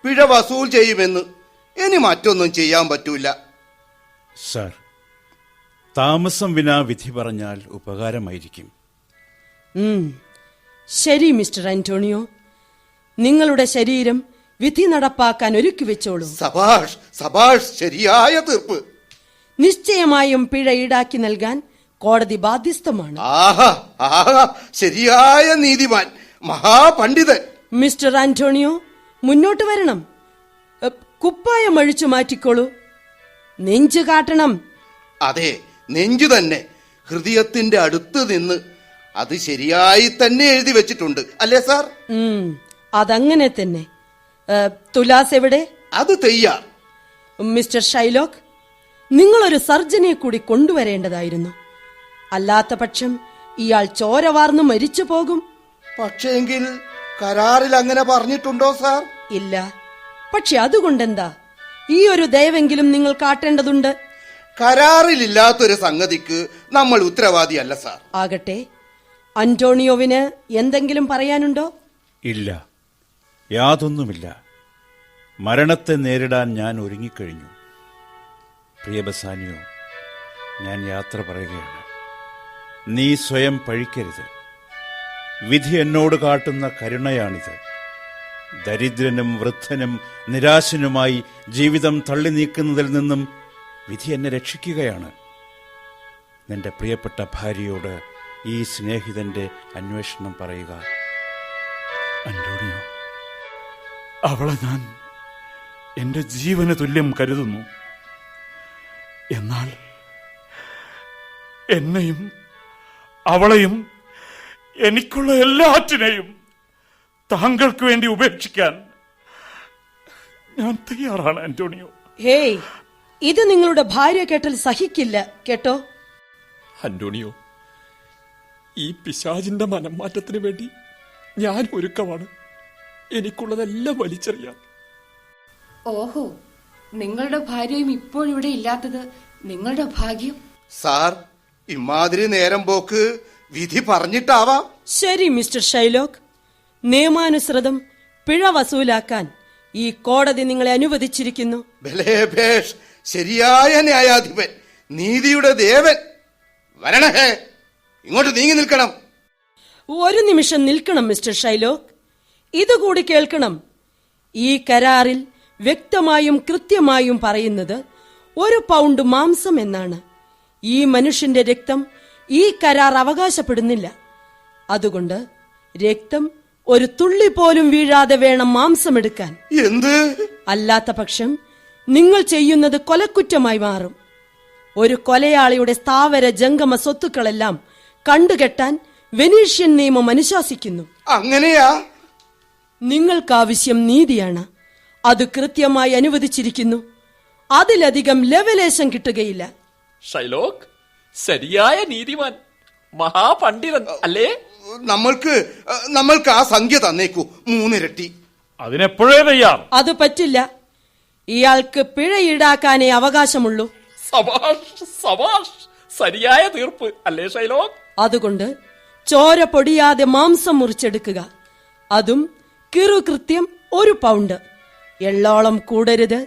പിഴ വസൂൽ ചെയ്യുമെന്ന്. ഇനി മറ്റൊന്നും ചെയ്യാൻ പറ്റൂല. സാർ, താമസം വിനാ വിധി പറഞ്ഞാൽ ഉപകാരമായിരിക്കും. ശരി മിസ്റ്റർ അന്റോണിയോ, നിങ്ങളുടെ ശരീരം വിധി നടപ്പാക്കാൻ ഒരുക്കി വെച്ചോളൂ. സബാഷ് സബാഷ്, ശരിയായ തീർപ്പ്. നിശ്ചയമായും പിഴ ഈടാക്കി നൽകാൻ കോടതി ബാധ്യസ്ഥമാണ്. ആഹാ ആഹാ, ശരിയായ നീതിമാൻ, മഹാപണ്ഡിതൻ. മിസ്റ്റർ ആന്റോണിയോ, മുന്നോട്ട് വരണം. കുപ്പായം അഴിച്ചു മാറ്റിക്കോളൂ. നെഞ്ചു കാട്ടണം. അതെ, നെഞ്ചു തന്നെ, ഹൃദയത്തിന്റെ അടുത്ത് നിന്ന്. അത് ശരിയായി തന്നെ എഴുതി വെച്ചിട്ടുണ്ട് അല്ലേ സാർ? അതങ്ങനെ തന്നെ. തുലാസ് എവിടെ? അത് തയ്യാർ. മിസ്റ്റർ ഷൈലോക്ക്, നിങ്ങളൊരു സർജനെ കൂടി കൊണ്ടുവരേണ്ടതായിരുന്നു. അല്ലാത്ത പക്ഷം ഇയാൾ ചോര വാർന്നു മരിച്ചു പോകും. പക്ഷേങ്കിൽ കരാറിൽ അങ്ങനെ പറഞ്ഞിട്ടുണ്ടോ സാർ? ഇല്ല. പക്ഷെ അതുകൊണ്ടെന്താ? ഈ ഒരു ദയവെങ്കിലും നിങ്ങൾ കാട്ടേണ്ടതുണ്ട്. കരാറിലില്ലാത്തൊരു സംഗതിക്ക് നമ്മൾ ഉത്തരവാദിയല്ല സാർ. ആകട്ടെ, അന്റോണിയോവിന് എന്തെങ്കിലും പറയാനുണ്ടോ? ഇല്ല, യാതൊന്നുമില്ല. മരണത്തെ നേരിടാൻ ഞാൻ ഒരുങ്ങിക്കഴിഞ്ഞു. പ്രിയ ബസാനിയോ, ഞാൻ യാത്ര പറയുകയാണ്. നീ സ്വയം പഴിക്കരുത്. വിധി എന്നോട് കാട്ടുന്ന കരുണയാണിത്. ദരിദ്രനും വൃദ്ധനും നിരാശനുമായി ജീവിതം തള്ളി നീക്കുന്നതിൽ നിന്നും വിധി എന്നെ രക്ഷിക്കുകയാണ്. നിന്റെ പ്രിയപ്പെട്ട ഭാര്യയോട് ഈ സ്നേഹിതന്റെ അന്വേഷണം പറയുക. അന്റോണിയോ, അവളെ ഞാൻ എന്റെ ജീവന് തുല്യം കരുതുന്നു. എന്നാൽ എന്നെയും അവളെയും എനിക്കുള്ള എല്ലാറ്റിനെയും താങ്കൾക്ക് വേണ്ടി ഉപേക്ഷിക്കാൻ ഞാൻ തയ്യാറാണ് ആന്റോണിയോ. ഹേയ്, ഇത് നിങ്ങളുടെ ഭാര്യ കേട്ടാൽ സഹിക്കില്ല കേട്ടോ. ആന്റോണിയോ, ഈ പിശാചിന്റെ മനംമാറ്റത്തിന് വേണ്ടി ഞാൻ ഒരുക്കമാണ്. എനിക്കുള്ളതെല്ലാം വലിച്ചെറിയാം. ഓഹോ, നിങ്ങളുടെ ഭാര്യയും ഇപ്പോഴിവിടെ ഇല്ലാത്തത് നിങ്ങളുടെ ഭാഗ്യം. സാർ, ഇമാതിരി നേരം പോക്ക് വിധി പറഞ്ഞിട്ടാവാം. ശരി മിസ്റ്റർ ഷൈലോക്ക്, നിയമാനുസൃതം പിഴ വസൂലാക്കാൻ ഈ കോടതി നിങ്ങളെ അനുവദിച്ചിരിക്കുന്നു. ബലേഭേഷ്, ശരിയായ ന്യായാധിപൻ, നീതിയുടെ ദേവൻ. വരണഹേ, ഇങ്ങോട്ട് നീങ്ങി നിൽക്കണം. ഒരു നിമിഷം നിൽക്കണം മിസ്റ്റർ ഷൈലോക്ക്, ഇതുകൂടി കേൾക്കണം. ഈ കരാറിൽ വ്യക്തമായും കൃത്യമായും പറയുന്നത് 1 പൗണ്ട് മാംസം എന്നാണ്. ഈ മനുഷ്യന്റെ രക്തം ഈ കരാർ അവകാശപ്പെടുന്നില്ല. അതുകൊണ്ട് രക്തം ഒരു തുള്ളി പോലും വീഴാതെ വേണം മാംസമെടുക്കാൻ. എന്ത്? അല്ലാത്ത പക്ഷം നിങ്ങൾ ചെയ്യുന്നത് കൊലക്കുറ്റമായി മാറും. ഒരു കൊലയാളിയുടെ സ്ഥാവര ജംഗമ സ്വത്തുക്കളെല്ലാം കണ്ടുകെട്ടാൻ വെനീഷ്യൻ നിയമം അനുശാസിക്കുന്നു. അങ്ങനെയാ? നിങ്ങൾക്കാവശ്യം നീതിയാണ്. അത് കൃത്യമായി അനുവദിച്ചിരിക്കുന്നു. അതിലധികം ലവലേശം കിട്ടുകയില്ല. ഷൈലോക്ക് ശരിയായ നീതിമാൻ, മഹാപണ്ഡിതൻ അല്ലേ? നമ്മൾക്ക് ആ സംഖ്യ തന്നേക്കൂ, 3 ഇരട്ടി. അതിനെപ്പോഴേ തയ്യാർ. അത് പറ്റില്ല. ഇയാൾക്ക് പിഴ ഈടാക്കാനേ അവകാശമുള്ളൂ. സബാഷ് സബാഷ്, ശരിയായ തീർപ്പ് അല്ലേ ഷൈലോക്ക്? അതുകൊണ്ട് ചോര പൊടിയാതെ മാംസം മുറിച്ചെടുക്കുക. അതും കിറുകൃത്യം 1 പൗണ്ട്. എള്ളോളം കൂടരുത്,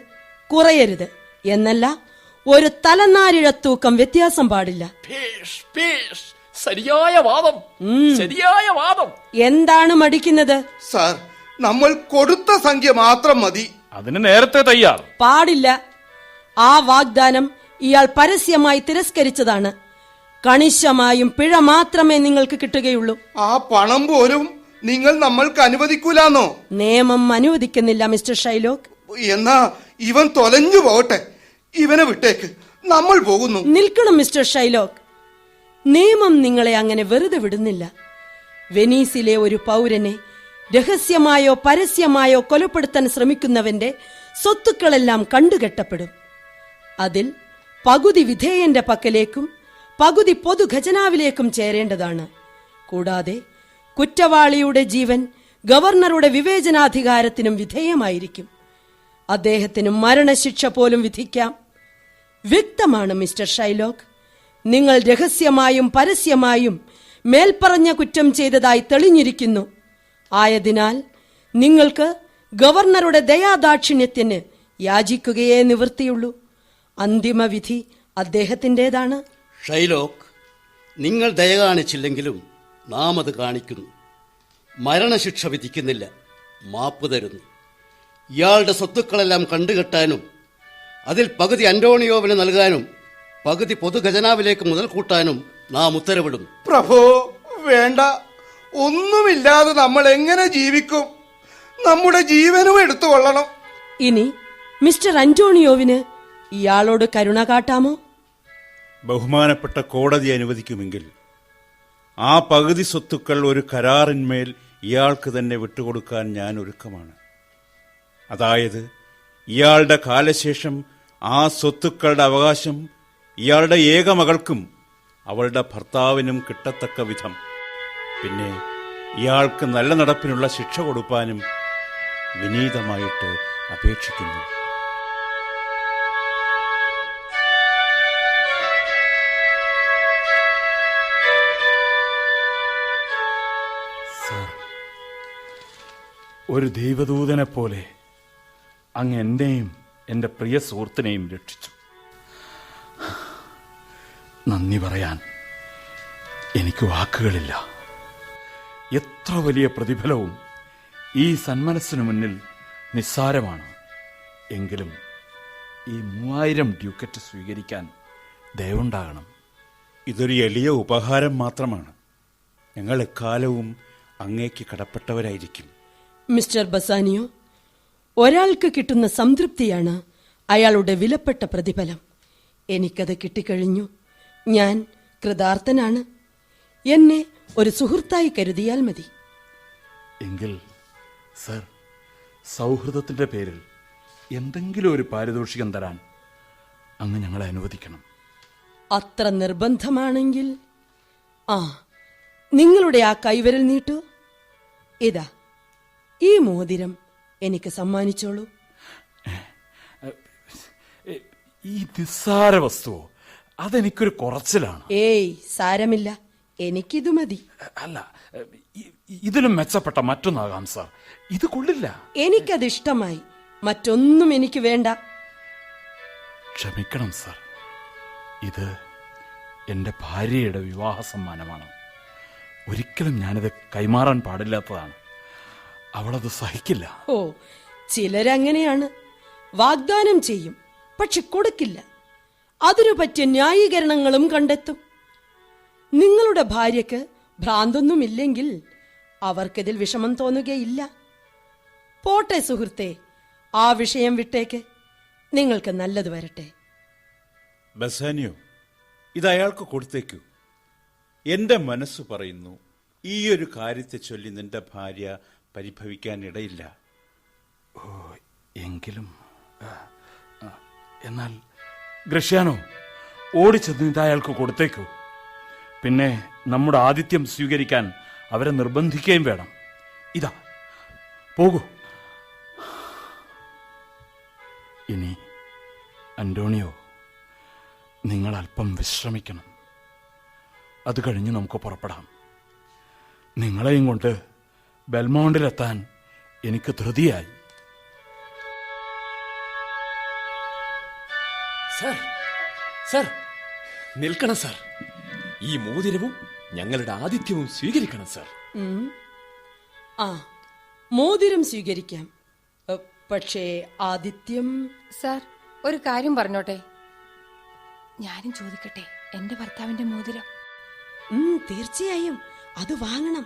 കുറയരുത് എന്നല്ല, ഒരു തലനാരിഴത്തൂക്കം വ്യത്യാസം പാടില്ല. ശരിയായ വാദം, ശരിയായ വാദം. എന്താണ് മടിക്കുന്നത്? സാർ, നമ്മൾ കൊടുത്ത സംഖ്യ മാത്രം മതി. അതിന് നേരത്തെ തയ്യാർ. പാടില്ല. ആ വാഗ്ദാനം ഇയാൾ പരസ്യമായി തിരസ്കരിച്ചതാണ്. കണിശമായും പിഴ മാത്രമേ നിങ്ങൾക്ക് കിട്ടുകയുള്ളൂ. ആ പണം പോലും നിങ്ങൾ നമ്മൾക്ക് അനുവദിക്കൂലെന്നോ? നിയമം അനുവദിക്കുന്നില്ല മിസ്റ്റർ ഷൈലോക്ക്. എന്നാ ഇവൻ തൊലഞ്ഞു പോകട്ടെ, ഇവനെ വിട്ടേക്ക്, നമ്മൾ പോകുന്നു. നിൽക്കണം മിസ്റ്റർ ഷൈലോക്ക്, നിയമം നിങ്ങളെ അങ്ങനെ വെറുതെ വിടുന്നില്ല. വെനീസിലെ ഒരു പൗരനെ രഹസ്യമായോ പരസ്യമായോ കൊലപ്പെടുത്താൻ ശ്രമിക്കുന്നവന്റെ സ്വത്തുക്കളെല്ലാം കണ്ടുകെട്ടപ്പെടും. അതിൽ പകുതി വിധേയന്റെ പക്കലേക്കും പകുതി പൊതുഖജനാവിലേക്കും ചേരേണ്ടതാണ്. കൂടാതെ കുറ്റവാളിയുടെ ജീവൻ ഗവർണറുടെ വിവേചനാധികാരത്തിനും വിധേയമായിരിക്കും. അദ്ദേഹത്തിന് മരണശിക്ഷ പോലും വിധിക്കാം. വ്യക്തമാണ് മിസ്റ്റർ ഷൈലോക്ക്, നിങ്ങൾ രഹസ്യമായും പരസ്യമായും മേൽപ്പറഞ്ഞ കുറ്റം ചെയ്തതായി തെളിഞ്ഞിരിക്കുന്നു. ആയതിനാൽ നിങ്ങൾക്ക് ഗവർണറുടെ ദയാദാക്ഷിണ്യത്തിന് യാചിക്കുകയേ നിവൃത്തിയുള്ളൂ. അന്തിമവിധി അദ്ദേഹത്തിൻ്റെതാണ്. ഷൈലോക്ക്, നിങ്ങൾ ദയ കാണിച്ചില്ലെങ്കിലും നാം അത് കാണിക്കുന്നു. മരണശിക്ഷ വിധിക്കുന്നില്ല, മാപ്പ് തരുന്നു. ഇയാളുടെ സ്വത്തുക്കളെല്ലാം കണ്ടുകെട്ടാനും അതിൽ പകുതി അന്റോണിയോവിന് നൽകാനും പകുതി പൊതുഖജനാവിലേക്ക് മുതൽ കൂട്ടാനും നാം ഉത്തരവിടും. പ്രഭോ, വേണ്ട. ഒന്നുമില്ലാതെ നമ്മൾ എങ്ങനെ ജീവിക്കും? നമ്മുടെ ജീവനും എടുത്തുകൊള്ളണം. ഇനി മിസ്റ്റർ അന്റോണിയോവിന് ഇയാളോട് കരുണ കാട്ടാമോ? ബഹുമാനപ്പെട്ട കോടതി അനുവദിക്കുമെങ്കിൽ ആ പകുതി സ്വത്തുക്കൾ ഒരു കരാറിന്മേൽ ഇയാൾക്ക് തന്നെ വിട്ടുകൊടുക്കാൻ ഞാൻ ഒരുക്കമാണ്. അതായത് ഇയാളുടെ കാലശേഷം ആ സ്വത്തുക്കളുടെ അവകാശം ഇയാളുടെ ഏക മകൾക്കും അവളുടെ ഭർത്താവിനും കിട്ടത്തക്ക വിധം, പിന്നെ ഇയാൾക്ക് നല്ല നടപ്പിനുള്ള ശിക്ഷ കൊടുക്കാനും വിനീതമായിട്ട് അപേക്ഷിക്കുന്നു. ഒരു ദൈവദൂതനെ പോലെ അങ്ങ് എന്നെയും എൻ്റെ പ്രിയ സുഹൃത്തിനെയും രക്ഷിച്ചു. നന്ദി പറയാൻ എനിക്ക് വാക്കുകളില്ല. എത്ര വലിയ പ്രതിഫലവും ഈ സന്മനസ്സിനു മുന്നിൽ നിസ്സാരമാണ്. എങ്കിലും ഈ 3000 ഡ്യൂക്കറ്റ് സ്വീകരിക്കാൻ ദയവുണ്ടാകണം. ഇതൊരു എളിയ ഉപഹാരം മാത്രമാണ്. ഞങ്ങൾ എക്കാലവും അങ്ങേക്ക് കടപ്പെട്ടവരായിരിക്കും. മിസ്റ്റർ ബസാനിയോ, ഒരാൾക്ക് കിട്ടുന്ന സംതൃപ്തിയാണ് അയാളുടെ വിലപ്പെട്ട പ്രതിഫലം. എനിക്കത് കിട്ടിക്കഴിഞ്ഞു. ഞാൻ കൃതാർത്ഥനാണ്. എന്നെ ഒരു സുഹൃത്തായി കരുതിയാൽ മതി. എങ്കിൽ സർ, സൗഹൃദത്തിന്റെ പേരിൽ എന്തെങ്കിലും ഒരു പാരിതോഷികം തരാൻ അങ്ങ് ഞങ്ങളെ അനുവദിക്കണം. അത്ര നിർബന്ധമാണെങ്കിൽ നിങ്ങളുടെ ആ കൈവിരൽ നീട്ടൂ. ഇതാ, ഈ മോതിരം എനിക്ക് സമ്മാനിച്ചോളൂ. ഈ നിസ്സാര വസ്തുവോ? അതെനിക്കൊരു കുറച്ചിലാണ്. ഏയ് സാരമില്ല, എനിക്കിതു മതി. അല്ല, ഇതിലും മെച്ചപ്പെട്ട മറ്റൊന്നാകാം സാർ. ഇത് കൊള്ളില്ല. എനിക്കതിഷ്ടമായി. മറ്റൊന്നും എനിക്ക് വേണ്ട. ക്ഷമിക്കണം സാർ, ഇത് എന്റെ ഭാര്യയുടെ വിവാഹ സമ്മാനമാണ്. ഒരിക്കലും ഞാനിത് കൈമാറാൻ പാടില്ലാത്തതാണ്. അവളത് സഹിക്കില്ല. ഓ, ചിലരങ്ങനെയാണ്. വാഗ്ദാനം ചെയ്യും, പക്ഷെ കൊടുക്കില്ല. അതിനു പറ്റിയ ന്യായീകരണങ്ങളും കണ്ടെത്തും. നിങ്ങളുടെ ഭാര്യയ്ക്ക് ഭ്രാന്തൊന്നുമില്ലെങ്കിൽ അവർക്കിതിൽ വിഷമം തോന്നുകയില്ല. പോട്ടെ സുഹൃത്തെ, ആ വിഷയം വിട്ടേക്ക്. നിങ്ങൾക്ക് നല്ലത് വരട്ടെ. ബസാനിയോ, ഇത് അയാൾക്ക് കൊടുത്തേക്കൂ. എന്റെ മനസ്സ് പറയുന്നു, ഈ ഒരു കാര്യത്തെ ചൊല്ലി നിന്റെ ഭാര്യ പരിഭവിക്കാനിടയില്ല. ഓ, എങ്കിലും എന്നാൽ ഗ്രഷ്യാനോ, ഓടിച്ചെന്ന് ഇത് അയാൾക്ക് കൊടുത്തേക്കൂ. പിന്നെ നമ്മുടെ ആതിഥ്യം സ്വീകരിക്കാൻ അവരെ നിർബന്ധിക്കുകയും വേണം. ഇതാ, പോകൂ. ഇനി അന്റോണിയോ, നിങ്ങൾ അല്പം വിശ്രമിക്കണം. അത് കഴിഞ്ഞ് നമുക്ക് പുറപ്പെടാം. നിങ്ങളെയും കൊണ്ട് ബെൽമോണ്ടിലെത്താൻ എനിക്ക് ധൃതിയായി. സർ, സർ, നിൽക്കണം സർ. ഈ മോതിരവും ഞങ്ങളുടെ ആതിഥ്യവും സ്വീകരിക്കണം സർ. മോതിരം സ്വീകരിക്കാം, പക്ഷേ ആതിഥ്യം. സാർ, ഒരു കാര്യം പറഞ്ഞോട്ടെ? ഞാനും ചോദിക്കട്ടെ എന്റെ ഭർത്താവിന്റെ മോതിരം? തീർച്ചയായും അത് വാങ്ങണം.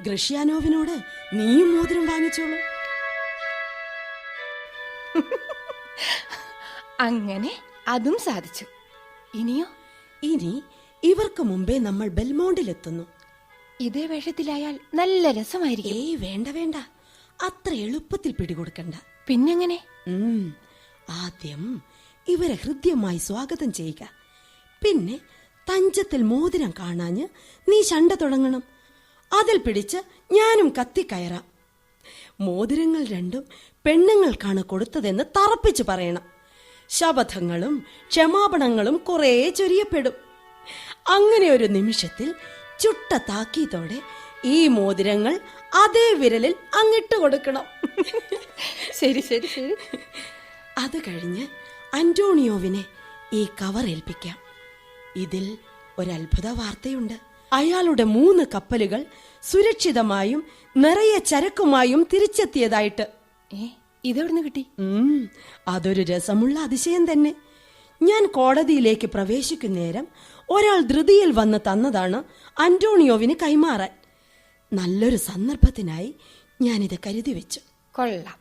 ഗ്രഷ്യാനോവിനോട് നീയും മോതിരം വാങ്ങിച്ചോളൂ. അങ്ങനെ അതും സാധിച്ചു. ഇനിയോ? ഇനി ഇവർക്ക് മുമ്പേ നമ്മൾ ബെൽമോണ്ടിലെത്തുന്നു. ഇതേ വേഷത്തിലായാൽ നല്ല രസമായിരിക്കും. ഏയ് വേണ്ട വേണ്ട, അത്ര എളുപ്പത്തിൽ പിടികൊടുക്കണ്ട. പിന്നെങ്ങനെ? ആദ്യം ഇവരെ ഹൃദ്യമായി സ്വാഗതം ചെയ്യുക. പിന്നെ തഞ്ചത്തിൽ മോതിരം കാണാഞ്ഞ് നീ ശണ്ട തുടങ്ങണം. അതിൽ പിടിച്ച് ഞാനും കത്തിക്കയറാം. മോതിരങ്ങൾ രണ്ടും പെണ്ണുങ്ങൾക്കാണ് കൊടുത്തതെന്ന് തറപ്പിച്ചു പറയണം. ശപഥങ്ങളും ക്ഷമാപണങ്ങളും കുറെ ചൊരിയപ്പെടും. അങ്ങനെ ഒരു നിമിഷത്തിൽ ചുട്ട താക്കീതോടെ ഈ മോതിരങ്ങൾ അതേ വിരലിൽ അങ്ങിട്ട് കൊടുക്കണം. ശരി ശരി ശരി. അത് കഴിഞ്ഞ് അന്റോണിയോവിനെ ഈ കവർ ഏൽപ്പിക്കാം. ഇതിൽ ഒരത്ഭുത വാർത്തയുണ്ട്. അയാളുടെ 3 കപ്പലുകൾ സുരക്ഷിതമായും നിറയെ ചരക്കുമായും തിരിച്ചെത്തിയതായിട്ട്. ഇതെവിടുന്ന് കിട്ടി? അതൊരു രസമുള്ള അതിശയം തന്നെ. ഞാൻ കോടതിയിലേക്ക് പ്രവേശിക്കുന്നേരം ഒരാൾ ധൃതിയിൽ വന്ന് തന്നതാണ് അന്റോണിയോവിന് കൈമാറാൻ. നല്ലൊരു സന്ദർഭത്തിനായി ഞാനിത് കരുതി വെച്ചു. കൊള്ളാം.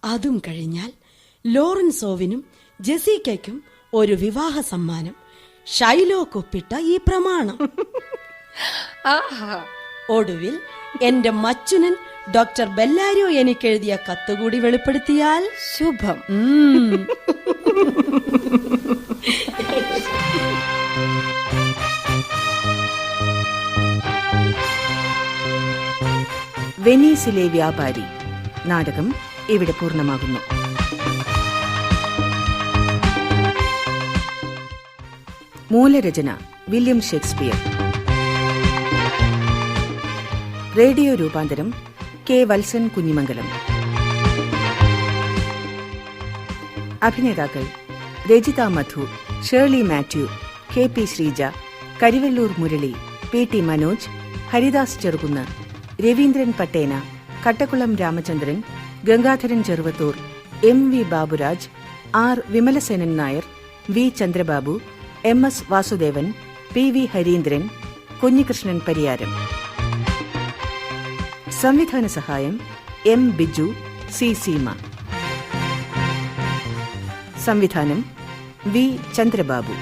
അതും കഴിഞ്ഞാൽ ലോറൻസോവിനും ജെസിക്കയ്ക്കും ഒരു വിവാഹ സമ്മാനം. ഷൈലോക്ക് ഒപ്പിട്ട ഈ പ്രമാണം. ഒടുവിൽ എന്റെ മച്ചുനൻ ഡോക്ടർ ബെല്ലാരിയോ എനിക്കെഴുതിയ കത്തുകൂടി വെളിപ്പെടുത്തിയാൽ ശുഭം. വെനീസിലെ വ്യാപാരി നാടകം ഇവിടെ പൂർണ്ണമാകുന്നു. മൂലരചന വില്യം ഷേക്സ്പിയർ. റേഡിയോ രൂപാന്തരം കെ വത്സൻ കുഞ്ഞിമംഗലം. അഭിനേതാക്കൾ Rajitha Madhu, Shirley Mathew, K P Sreeja, Karivellur Murali, P T Manoj, Haridas Cherukunnu, Raveendran Pattena, Kattakkulam Ramachandran, Gangadharan Cheruvathur, M V Baburaj, R Vimalasenan Nair, V Chandrababu, M S Vasudevan, P V Harindran, Kunhikrishnan Pariyaram. സംവിധാന സഹായം എം ബിജു, സി സീമ. സംവിധാനം വി ചന്ദ്രബാബു.